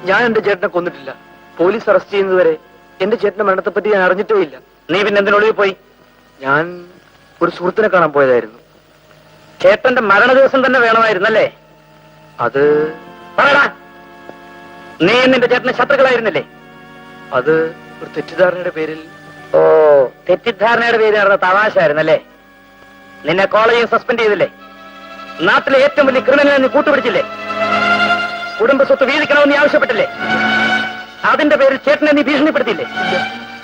ഞാൻ എന്റെ ചേട്ടനെ കൊന്നിട്ടില്ല. പോലീസ് അറസ്റ്റ് ചെയ്യുന്നതുവരെ എന്റെ ചേട്ടന്റെ മരണത്തെപ്പറ്റി ഞാൻ അറിഞ്ഞിട്ടേ ഇല്ല. നീ പിന്നെ എന്തിനൊളിവിൽ പോയി? ഞാൻ ഒരു സുഹൃത്തിനെ കാണാൻ പോയതായിരുന്നു. ചേട്ടന്റെ മരണ ദിവസം തന്നെ വേണമായിരുന്നല്ലേ? അത് പറയടാ. നീ നിന്റെ ചേട്ടന് ശത്രുക്കളായിരുന്നില്ലേ? അത് ഒരു തെറ്റിദ്ധാരണയുടെ പേരിൽ. ഓ, തെറ്റിദ്ധാരണയുടെ പേര് നടന്ന തമാശ ആയിരുന്നല്ലേ? നിന്നെ കോളേജിൽ സസ്പെൻഡ് ചെയ്തില്ലേ? നാട്ടിലെ ഏറ്റവും വലിയ ക്രിമിനലിനെ നീ കൂട്ടുപിടിച്ചില്ലേ? കുടുംബ സ്വത്ത് വീതിക്കണമെന്ന് നീ ആവശ്യപ്പെട്ടില്ലേ? അതിന്റെ പേരിൽ ചേട്ടനെ നീ ഭീഷണിപ്പെടുത്തിയില്ലേ?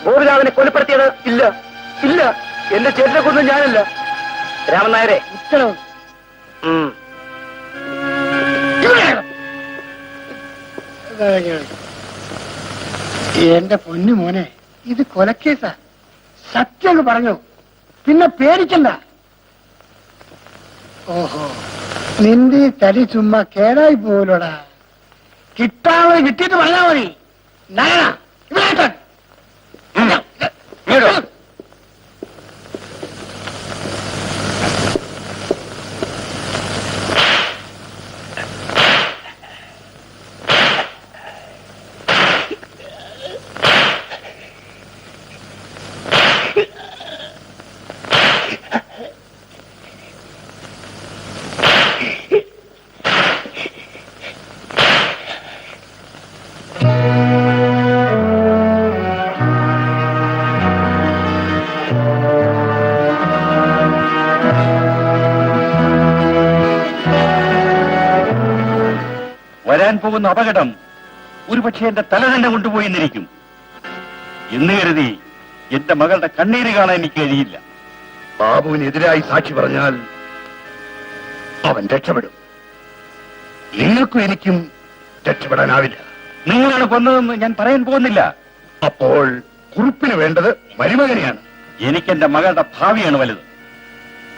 ഗോപിനാഥനെ കൊലപ്പെടുത്തിയത്? ഇല്ല ഇല്ല, എന്റെ ചേട്ടനെ കൊന്നും ഞാനല്ല. രാമൻ നായരെ, ഉത്തരവ്. ഉം. എന്റെ പൊന്നു മോനെ, ഇത് കൊലക്കേസാ. സത്യം പറഞ്ഞു, പിന്നെ പേടിക്കണ്ട. ഓഹോ, നിന്റെ ഈ തടി ചുമ്മാ കേടായി പോലോടാ. കിട്ടാതെ കിട്ടിയിട്ട് പറഞ്ഞാ മതി. നാരായണ, ഇവിടെ വരാൻ പോകുന്ന അപകടം ഒരുപക്ഷെ എന്റെ തല തന്നെ കൊണ്ടുപോയി എന്നിരിക്കും എന്ന് കരുതി എന്റെ മകളുടെ കണ്ണീര് കാണാൻ എനിക്ക് കഴിയില്ല. ബാബുവിനെതിരായി സാക്ഷി പറഞ്ഞാൽ അവൻ രക്ഷപ്പെടും. നിങ്ങൾക്കും എനിക്കും രക്ഷപ്പെടാനാവില്ല. നിങ്ങളാണ് കൊന്നതെന്ന് ഞാൻ പറയാൻ പോകുന്നില്ല. അപ്പോൾ കുറിപ്പിന് വേണ്ടത് മരുമകനെയാണ്. എനിക്കെന്റെ മകളുടെ ഭാവിയാണ് വലുത്.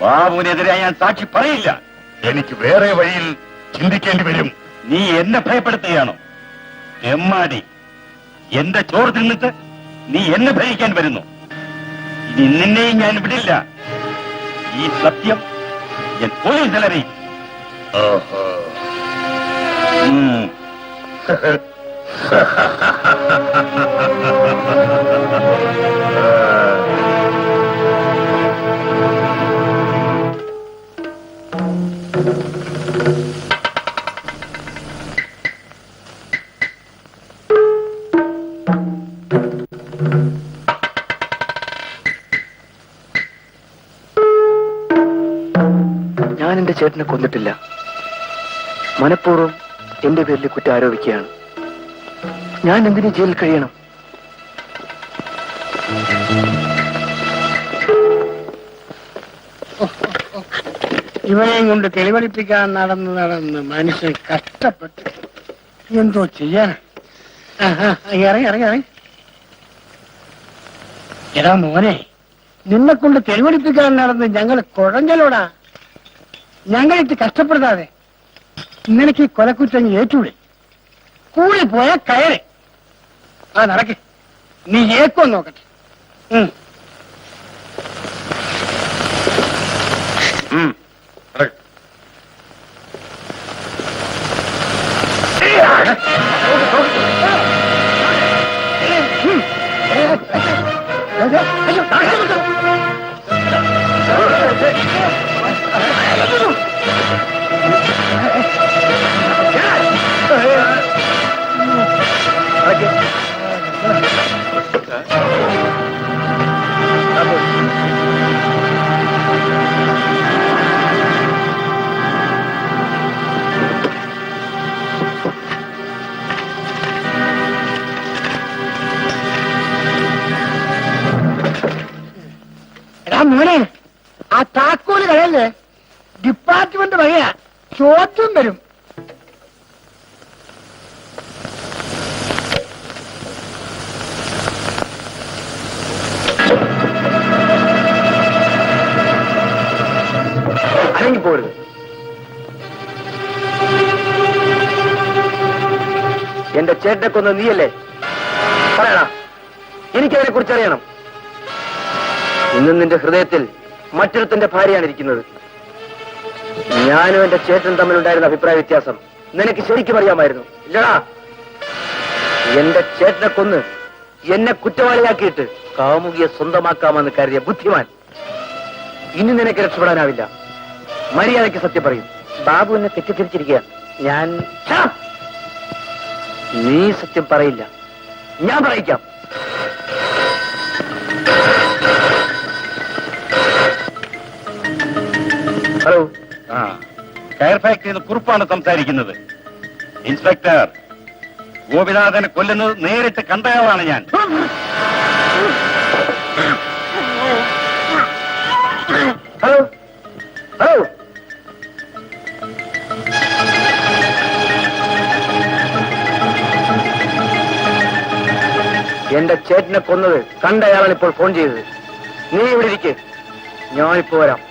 ബാബുവിനെതിരായി ഞാൻ സാക്ഷി പറയില്ല. എനിക്ക് വേറെ വഴിയിൽ ചിന്തിക്കേണ്ടി വരും. നീ എന്നെ ഭയപ്പെടുത്തുകയാണോ? എമ്മാടി, എന്റെ ചോറ് തിന്നിട്ട് നീ എന്നെ ഭരിക്കാൻ വരുന്നു. ഇനി നിന്നെയും ഞാൻ വിടില്ല. ഈ സത്യം ഞാൻ പോലീസിൽ അറിയിക്കും. ഓഹോ. ഉം. ഞാൻ എന്റെ ചേട്ടനെ കൊന്നിട്ടില്ല. മനഃപൂർവ്വം എന്റെ പേരിൽ കുറ്റം ആരോപിക്കുകയാണ്. ഞാൻ എന്തിനു ജയിലിൽ കഴിയണം? ഇവനെയും കൊണ്ട് തെളിവെടുപ്പിക്കാൻ നടന്ന് മനുഷ്യൻ കഷ്ടപ്പെട്ട് എന്തോ ചെയ്യാൻ. ഇറങ്ങി എടാ മോനെ, നിന്നെ കൊണ്ട് തെളിവെടുപ്പിക്കാൻ നടന്ന് ഞങ്ങൾ കുഴഞ്ഞലോടാ. ഞങ്ങളിട്ട് കഷ്ടപ്പെടുത്താതെ നിനക്ക് ഈ കൊലക്കുറ്റം ഏറ്റൂടെ? കൂടി പോയ കയറി ആ നടക്ക്. നീ ഏക്കോ നോക്കട്ടെ. എടാ മോനെ, ആ താക്കോല് കളയല്ലേ, ഡിപ്പാർട്ട്മെന്റ് വഴിയാ ചോദ്യം വരും. അനങ്ങിപ്പോരുത്. എന്റെ ചേട്ടനെ കൊന്ന നീയല്ലേ? പറയണ, എനിക്കതിനെ കുറിച്ച് അറിയണം. ഇന്ന് നിന്റെ ഹൃദയത്തിൽ മറ്റൊരുത്തന്റെ ഭാര്യയാണ് ഇരിക്കുന്നത്. ഞാനും എന്റെ ചേട്ടൻ തമ്മിലുണ്ടായിരുന്ന അഭിപ്രായ വ്യത്യാസം നിനക്ക് ശരിക്കും അറിയാമായിരുന്നു, ഇല്ലടാ? എന്റെ ചേട്ടനെ കൊന്ന് എന്നെ കുറ്റവാളിയാക്കിയിട്ട് കാമുകിയെ സ്വന്തമാക്കാമെന്ന് കരുതിയ ബുദ്ധിമാൻ. ഇനി നിനക്ക് രക്ഷപ്പെടാനാവില്ല. മര്യാദയ്ക്ക് സത്യം പറയും. ബാബു എന്നെ തെറ്റിദ്ധരിച്ചിരിക്കുക. ഞാൻ നീ സത്യം പറയില്ല, ഞാൻ പറയിക്കാം. ഹലോ, കയർ ഫാക്ടറിയിൽ നിന്ന് കുറിപ്പാണ് സംസാരിക്കുന്നത്. ഇൻസ്പെക്ടർ, ഗോപിനാഥനെ കൊല്ലുന്നത് നേരിട്ട് കണ്ടയാളാണ് ഞാൻ. ഹലോ ഹലോ, എന്റെ ചേട്ടനെ കൊന്നത് കണ്ടയാളാണ് ഇപ്പോൾ ഫോൺ ചെയ്തത്. നീ ഇവിടെ ഇരിക്കെ, ഞാനിപ്പോ വരാം.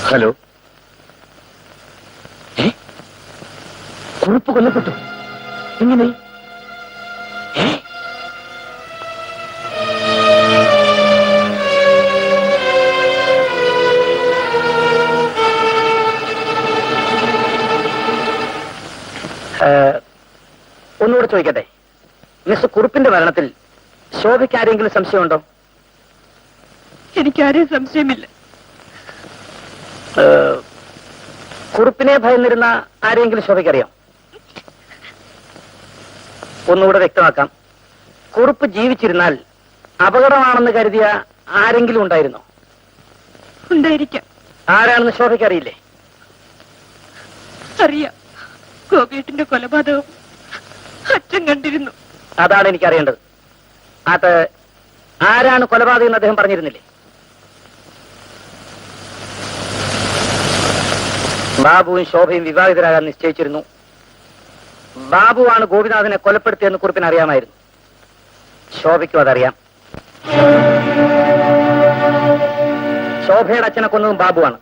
ഹലോ, കുറുപ്പ് കൊല്ലപ്പെട്ടു. എങ്ങനെ? ഒന്നുകൂടെ ചോദിക്കട്ടെ, മിസ് കുറുപ്പിന്റെ മരണത്തിൽ ശോഭയ്ക്ക് ആരെങ്കിലും സംശയമുണ്ടോ? എനിക്കാരെയും സംശയമില്ല. കുറുപ്പിനെ ഭയന്നിരുന്ന ആരെങ്കിലും ശോഭയ്ക്കറിയാം? ഒന്നുകൂടെ വ്യക്തമാക്കാം. കുറുപ്പ് ജീവിച്ചിരുന്നാൽ അപകടമാണെന്ന് കരുതിയ ആരെങ്കിലും ഉണ്ടായിരുന്നോ? ഉണ്ടായിരിക്കാം. ആരാണെന്ന് ശോഭയ്ക്ക് അറിയില്ലേ? അറിയാം. ഗോപിയേട്ടന്റെ കൊലപാതകം അച്ഛൻ കണ്ടിരുന്നു. അതാണ് എനിക്കറിയേണ്ടത്. അത് ആരാണ് കൊലപാതകം എന്ന് അദ്ദേഹം പറഞ്ഞിരുന്നില്ലേ? ബാബുവും ശോഭയും വിവാഹിതരാകാൻ നിശ്ചയിച്ചിരുന്നു. ബാബുവാണ് ഗോപിനാഥനെ കൊലപ്പെടുത്തിയെന്ന് കുറിപ്പിന് അറിയാമായിരുന്നു. ശോഭയ്ക്കും അതറിയാം. ശോഭയുടെ അച്ഛനെ കൊന്നതും ബാബുവാണ്.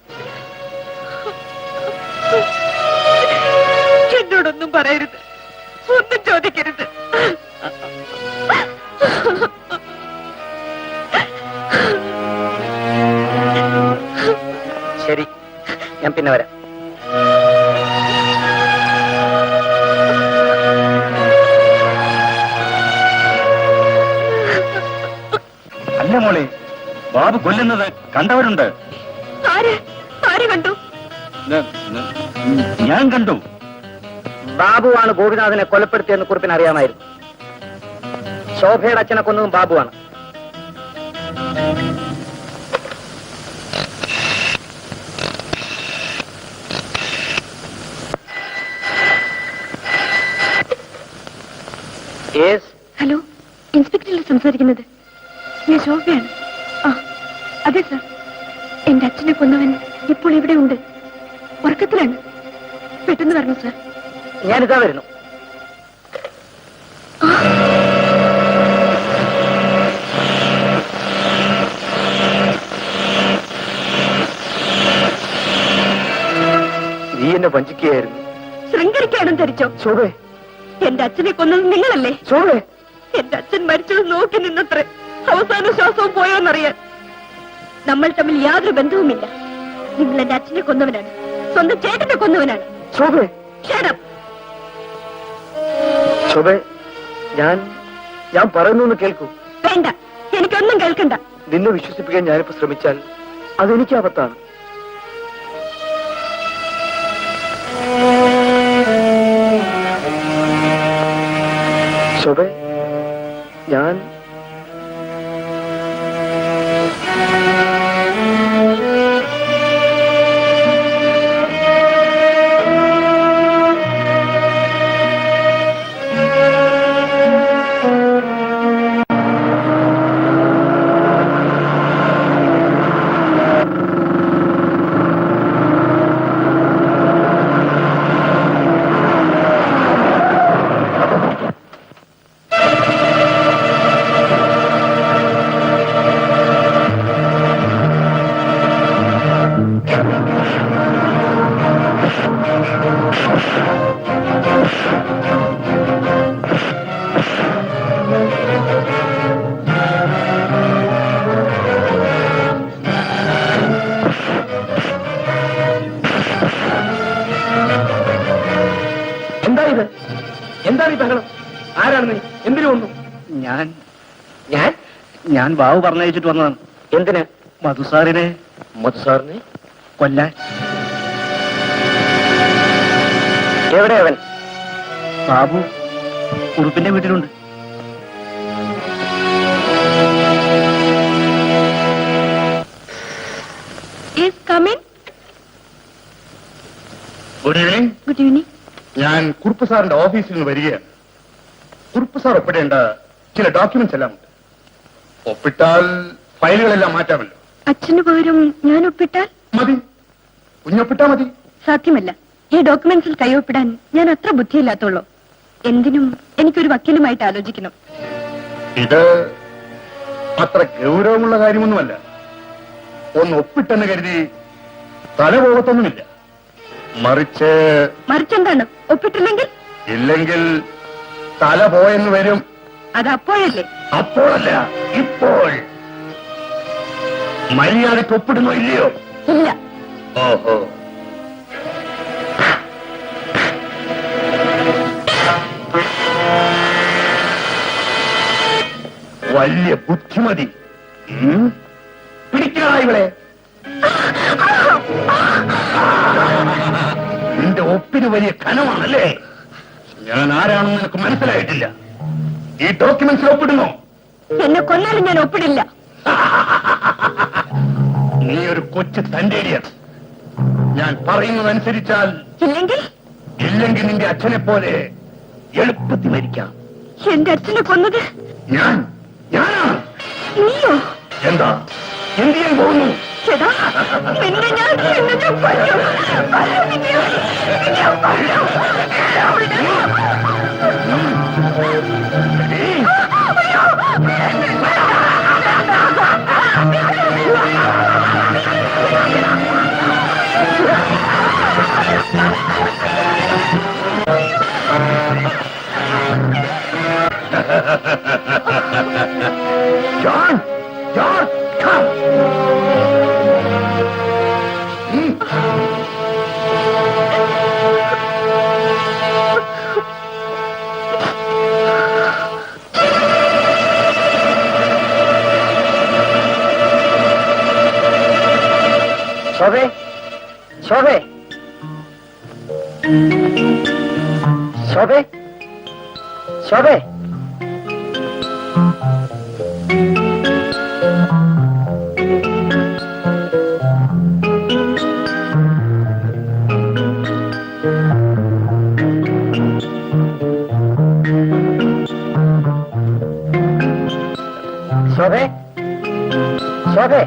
എന്നോടൊന്നും പറയരുത്, ഒന്നും ചോദിക്കരുത്. ശരി, ഞാൻ പിന്നെ വരാം. അല്ല മോളെ, ബാബു കൊല്ലുന്നത് കണ്ടവരുണ്ട്. ആര് കണ്ടു? ഞാൻ കണ്ടു. ബാബുവാണ് ഗോപിനാഥനെ കൊലപ്പെടുത്തിയെന്ന് കുറിപ്പിന് അറിയാമായിരുന്നു. ശോഭയുടെ അച്ഛനെ കൊന്നതും ബാബുവാണ്. ഹലോ, ഇൻസ്പെക്ടറല്ലേ സംസാരിക്കുന്നത്? ഞാൻ ശോഭയാണ്. ആ അതെ സർ, എന്റെ അച്ഛനെ കൊന്നവൻ ഇപ്പോൾ ഇവിടെ ഉണ്ട്, ഉറക്കത്തിലാണ്. പെട്ടെന്ന് വരണം സർ. ഞാനിതാ വരുന്നു. നീ എന്നെ വഞ്ചിക്കുകയായിരുന്നു. ശൃംഗരിക്കാനും ധരിച്ചോ? ശോഭേ, എന്റെ അച്ഛനെ കൊന്നത് നിങ്ങളല്ലേ? ശോഭേ, എന്റെ അച്ഛൻ മരിച്ചത് നോക്കി നിന്നത്രേ അവസാന ശ്വാസവും പോയോന്നറിയാൻ. നമ്മൾ തമ്മിൽ യാതൊരു ബന്ധവുമില്ല. നിങ്ങൾ എന്റെ അച്ഛനെ കൊന്നവനാണ്, സ്വന്തം ചേട്ടനെ കൊന്നവനാണ്. ശോഭേ, Shut up. ശോഭേ, ഞാൻ പറയുന്നു കേൾക്കൂ. വേണ്ട, എനിക്കൊന്നും കേൾക്കണ്ട. നിന്നെ വിശ്വസിപ്പിക്കാൻ ഞാനിപ്പോ ശ്രമിച്ചാൽ അതെനിക്ക് ആപത്താണ്. ശോഭേ, ഞാൻ എന്താണ് ഈ ബഹളം? ആരാണ് നീ? എന്തിനു വന്നു? ഞാൻ ബാബു പറഞ്ഞയച്ചിട്ട് വന്നതാണ്. എന്തിന്? മധുസാറിനെ കൊല്ലാൻ. എവിടെ അവൻ? ബാബു കുറുപ്പിന്റെ വീട്ടിലുണ്ട്. Good evening. Good evening. ഞാൻ കുറുപ്പ് സാറിന്റെ ഓഫീസിൽ നിന്ന് വരികയാണ്. കുറുപ്പ് സാർ ഒപ്പിടേണ്ട ചില ഡോക്യുമെന്റ്സ് എല്ലാം ഉണ്ട്. ഒപ്പിട്ടാൽ ഫയലുകളെല്ലാം മാറ്റാമല്ലോ. അച്ഛന് പകരം ഞാൻ ഒപ്പിട്ടാൽ മതി, കുഞ്ഞൊപ്പിട്ടാ മതി. സാധ്യമല്ല. ഈ ഡോക്യുമെന്റ്സിൽ കൈയൊപ്പിടാൻ ഞാൻ അത്ര ബുദ്ധിയില്ലാത്തുള്ളൂ. എന്തിനും എനിക്കൊരു വക്കീലുമായിട്ട് ആലോചിക്കണം. ഇത് അത്ര ഗൗരവമുള്ള കാര്യമൊന്നുമല്ല. ഒന്ന് ഒപ്പിട്ടെന്ന് കരുതി തല പോകത്തൊന്നുമില്ല. മറിച്ചെന്താണ്? ഒപ്പിട്ടില്ലെങ്കിൽ ഇല്ലെങ്കിൽ തല പോയെന്ന് വരും. അത് അപ്പോഴല്ലേ? അപ്പോഴല്ല, ഇപ്പോൾ. മര്യാദയ്ക്ക് ഒപ്പിടുന്നോ ഇല്ലയോ? ഇല്ല. ഓഹോ, വലിയ ബുദ്ധിമതി. പിടിക്കാ ഇവളെ. അവന്റെ ഒപ്പിന് വലിയ കനമാണല്ലേ? ഞാൻ ആരാണെന്ന് നിനക്ക് മനസ്സിലായിട്ടില്ല. ഈ ഡോക്യുമെന്റ്സിൽ ഒപ്പിടുന്നു. എന്നെ കൊന്നാലും ഞാൻ ഒപ്പിടില്ല. നീ ഒരു കൊച്ചു തന്റേടിയാണ്. ഞാൻ പറയുന്നതനുസരിച്ചാൽ ഇല്ലെങ്കിൽ നിന്റെ അച്ഛനെ പോലെ എളുപ്പത്തിൽ മരിക്കാം. എന്റെ അച്ഛനെ കൊന്നത് ഞാനാണ്. നീയോ? എന്താ എന്ത് ചെയ്യാൻ പോകുന്നു? ചേട്ടാ, നിന്നെ ഞാൻ കൊല്ലും. John, come. ശോഭേ, ശോഭേ, ശോഭേ, ശോഭേ. ശോഭേ, ശോഭേ.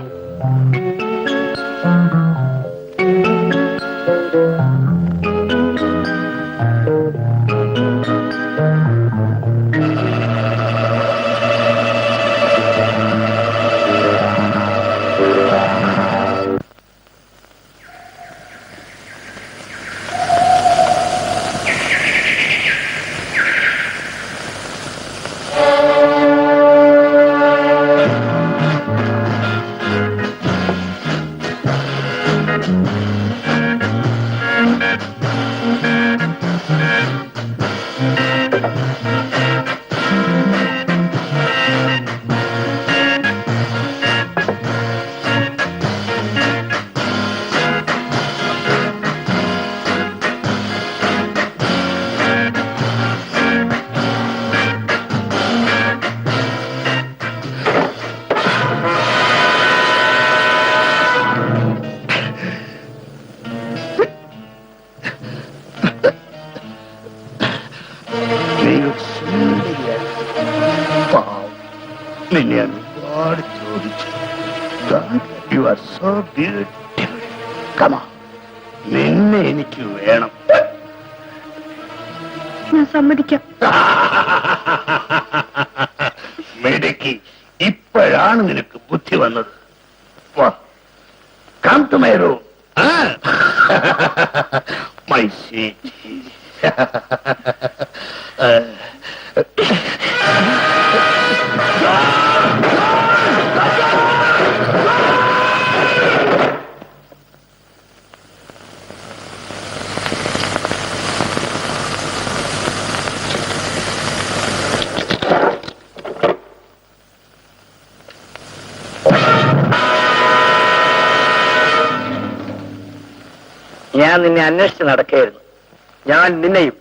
നിന്നെ ഞാൻ ഒരുപാട് ചോദിച്ചു. You are so beautiful. കമാ, നിന്നെ എനിക്ക് വേണം. ഞാൻ സമ്മതിക്കാം. മെടുക്കി, ഇപ്പോഴാണ് നിനക്ക് ബുദ്ധി വന്നത്. Come to my room. My sweet. ഞാൻ നിന്നെ അന്വേഷിച്ച് നടക്കുകയായിരുന്നു. ഞാൻ നിന്നെയും.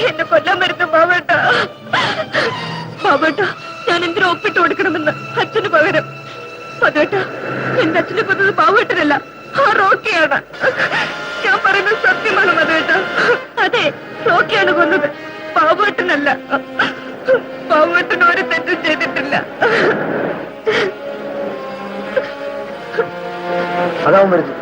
എന്നെ കൊല്ലാൻ വരുന്ന ബാബേട്ട. ബാബേട്ട, ഞാൻ എന്തിനു ഒപ്പിട്ട് കൊടുക്കണമെന്ന് അച്ഛന് പകരം. പതേട്ട, എന്റെ അച്ഛനെ കൊന്നത് ബാബേട്ടനല്ല, ആ റോക്കിയാണ്. ഞാൻ പറയുന്നത് സത്യമാണ് മതേട്ട. അതെ, റോക്കിയാണ് കൊന്നത്, ബാബേട്ടനല്ല. ബാബേട്ടൻ ഒരു തെറ്റും ചെയ്തിട്ടില്ല. അതാവും വരുന്നത്.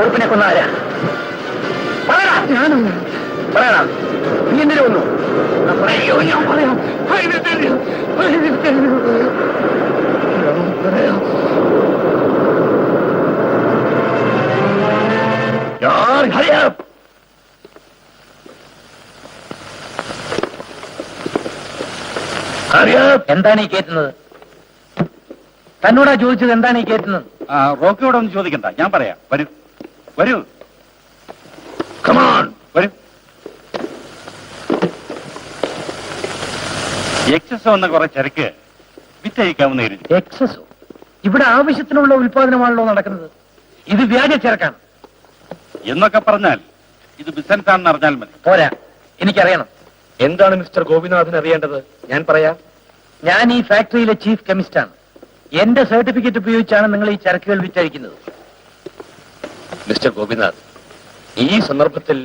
ഉറുപ്പിനെ കൊന്നാരാ? പറയണം, നീ എന്തിനു വന്നു? അയ്യോ, ഞാൻ പറയാം. എന്താണ് ഈ കേറ്റുന്നത്? തന്നോടാ ചോദിച്ചത്, എന്താണ് ഈ കേറ്റുന്നത്? റോക്കിയോട് ഒന്ന് ചോദിക്കണ്ട, ഞാൻ പറയാം. വരൂ വരൂ, കമാൺ, വരൂ. എക്സസോ എന്ന കുറെ ചരക്ക് വിറ്റഴിക്കാവുന്ന കരുതി. എക്സസോ? ഇവിടെ ആവശ്യത്തിനുള്ള ഉൽപാദനമാണല്ലോ നടക്കുന്നത്. ഇത് വ്യാജ ചരക്കാണ് എന്നൊക്കെ പറഞ്ഞാൽ ഇത് ബിസിനസ് ആണെന്ന് അറിഞ്ഞാൽ മതി. പോരാ, എനിക്കറിയണം. എന്താണ് മിസ്റ്റർ ഗോപിനാഥൻ അറിയേണ്ടത്? ഞാൻ പറയാം. ഞാൻ ഈ ഫാക്ടറിയിലെ ചീഫ് കെമിസ്റ്റാണ്. എന്റെ സർട്ടിഫിക്കറ്റ് ഉപയോഗിച്ചാണ് നിങ്ങൾ ഈ ചരക്കുകൾ വിറ്റഴിക്കുന്നത്. മിസ്റ്റർ ഗോപിനാഥ്, ഈ സന്ദർഭത്തിൽ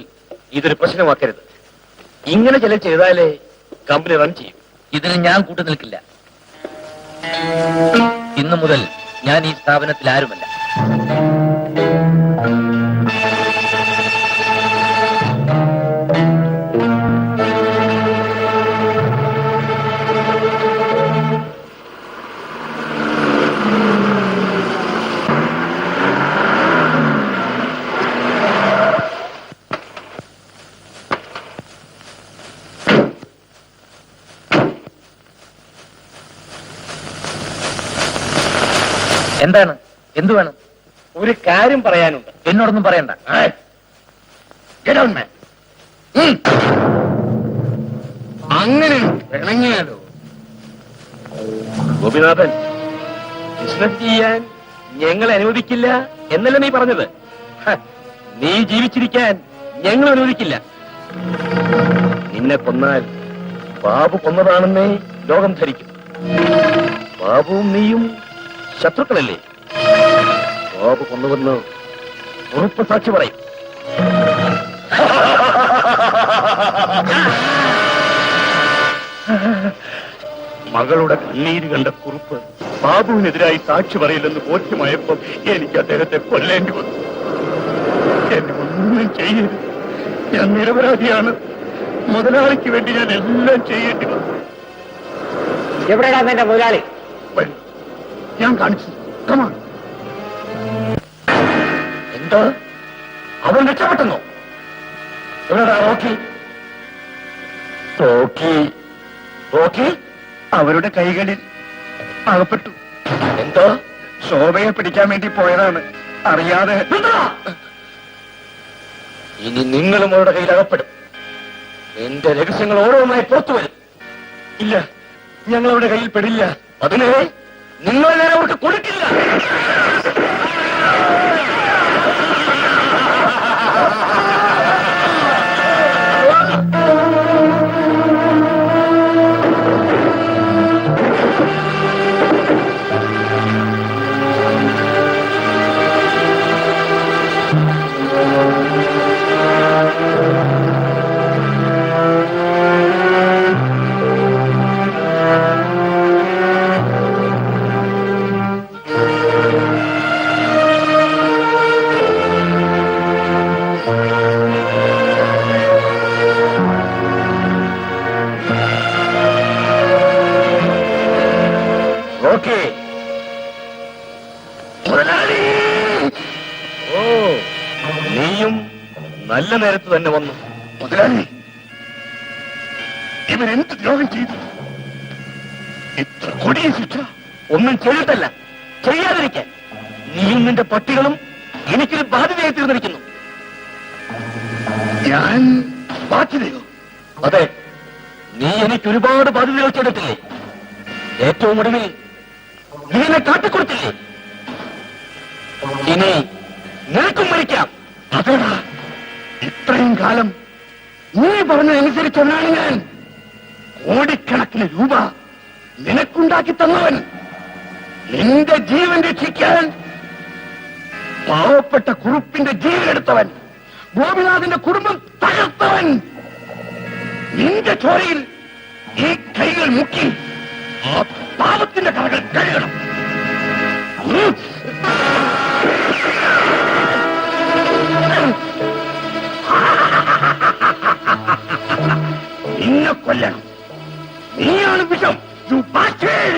ഇതൊരു പ്രശ്നമാക്കരുത്. ഇങ്ങനെ ചില ചെയ്താലേ കമ്പനി റൺ ചെയ്യും. ഇതിന് ഞാൻ കൂട്ടുനിൽക്കില്ല. ഇന്നു മുതൽ ഞാൻ ഈ സ്ഥാപനത്തിൽ ആരുമല്ല. എന്താണ്? എന്തു വേണം? ഒരു കാര്യം പറയാനുണ്ട്. എന്നോടൊന്നും പറയണ്ട. അങ്ങനെ ഇണങ്ങിയാലോ? ഗോപിനാഥൻ, ബിസിനസ് ചെയ്യാൻ ഞങ്ങൾ അനുവദിക്കില്ല എന്നല്ല നീ പറഞ്ഞത്. നീ ജീവിച്ചിരിക്കാൻ ഞങ്ങൾ അനുവദിക്കില്ല. നിന്നെ കൊന്നാൽ ബാബു കൊന്നതാണെന്നേ ലോകം ധരിക്കും. ബാബുവും നീയും ശത്രുക്കളല്ലേ? ബാബു കൊന്നുവെന്ന് ഉറപ്പ് സാക്ഷി പറയും. മകളുടെ കണ്ണീര് കണ്ട കുറുപ്പ് ബാബുവിനെതിരായി സാക്ഷി പറയില്ലെന്ന് ബോധ്യമായപ്പോൾ എനിക്ക് അദ്ദേഹത്തെ കൊല്ലേണ്ടി വന്നു. എന്നെ ഒന്നും ചെയ്യരുത്, ഞാൻ നിരപരാധിയാണ്. മുതലാളിക്ക് വേണ്ടി ഞാൻ എല്ലാം ചെയ്യേണ്ടി വന്നു. എവിടെയാണ് എന്റെ മുതലാളി? വരൂ, ഞാൻ കാണിച്ചു. കമാ. എന്താ? അവൻ രക്ഷപ്പെട്ടെന്നോ? എവിടെടാ റോക്കി? റോക്കി? റോക്കി അവരുടെ കൈകളിൽ അകപ്പെട്ടു. എന്താ? ശോഭയെ പിടിക്കാൻ വേണ്ടി പോയതാണ്, അറിയാതെ. ഇനി നിങ്ങളും അവരുടെ കയ്യിൽ അകപ്പെടും. എന്റെ രഹസ്യങ്ങൾ ഓരോന്നായി പുറത്തു വരും. ഇല്ല, ഞങ്ങൾ അവരുടെ കയ്യിൽ പെടില്ല. അതിനെ നിങ്ങൾ ഞാൻ അവർക്ക് കൊടുക്കില്ല. ഓക്കേ. മുതലാളി! ഓ, നീയും നല്ല നേരത്ത് തന്നെ വന്നു. മുതലാളി, ഇവരെന്ത് ദ്രോഹം ചെയ്തു? ഇത്ര കൊടിയ ശിക്ഷ ഒന്നും ചെയ്തിട്ടല്ല, ചെയ്യാതിരിക്കാൻ. നീയും നിന്റെ പട്ടികളും എനിക്കൊരു ബാധ്യതയായി തീർന്നിരിക്കുന്നു. ഞാൻ ബാധ്യതയോ? അതെ, നീ എനിക്ക് ഒരുപാട് ബാധ്യതകൾ ചെയ്തിട്ടില്ലേ? ഏറ്റവും ഒടുവിൽ നീ എന്നെ കാട്ടിക്കൊടുത്തില്ലേ? ഇനി നിനക്കും മരിക്കാം. അതേടാ, ഇത്രയും കാലം നീ പറഞ്ഞതനുസരിച്ചൊന്നാണ് ഞാൻ. കോടിക്കണക്കിന് രൂപ നിനക്കുണ്ടാക്കി തന്നവൻ, നിന്റെ ജീവൻ രക്ഷിക്കാൻ പാവപ്പെട്ട കുറുപ്പിന്റെ ജീവൻ എടുത്തവൻ, ഗോപിനാഥിന്റെ കുടുംബം തകർത്തവൻ. നിന്റെ ചോരയിൽ ഈ കൈകൾ മുക്കി ആ പാപത്തിന്റെ കറകൾ കഴുകണം. നിന്നെ കൊല്ലണം. നീയാണ് വിഷം. You bastard!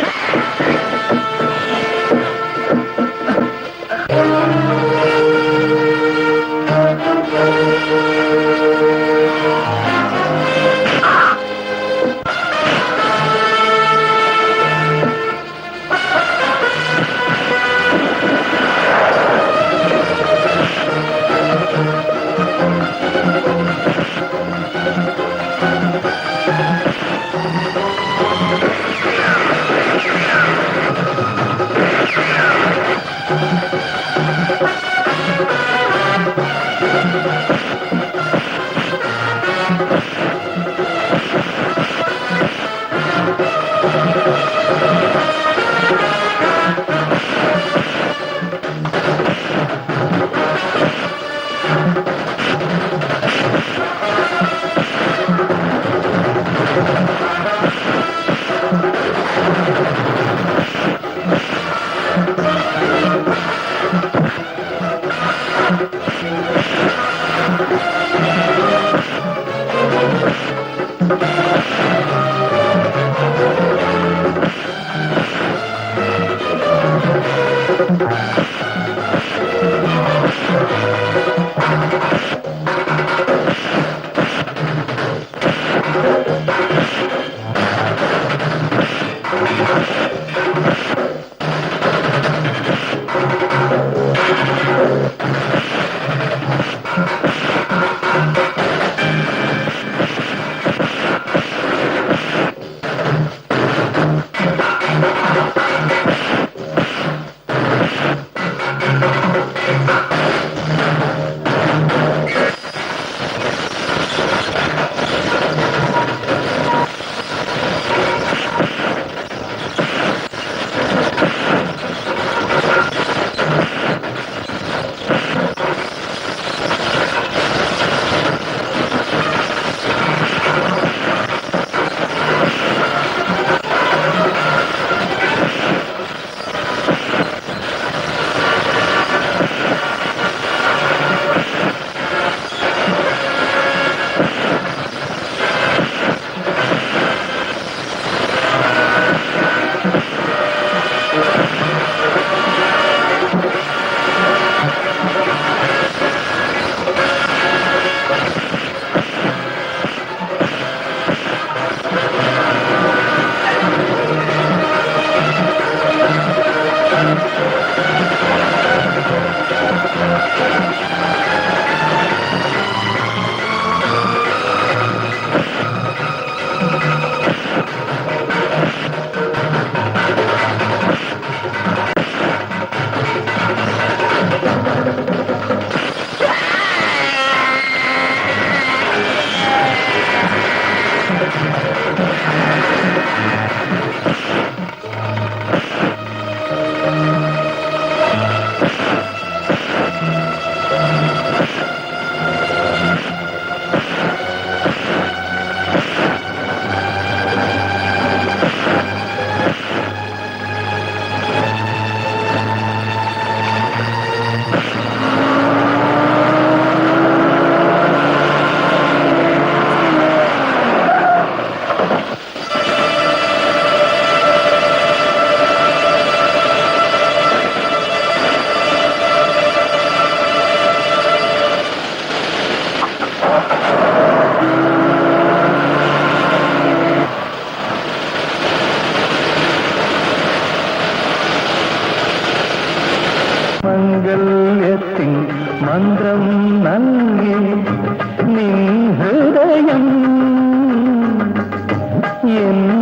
മന്ത്രം നൽകി നിൻ ഹൃദയം എൻ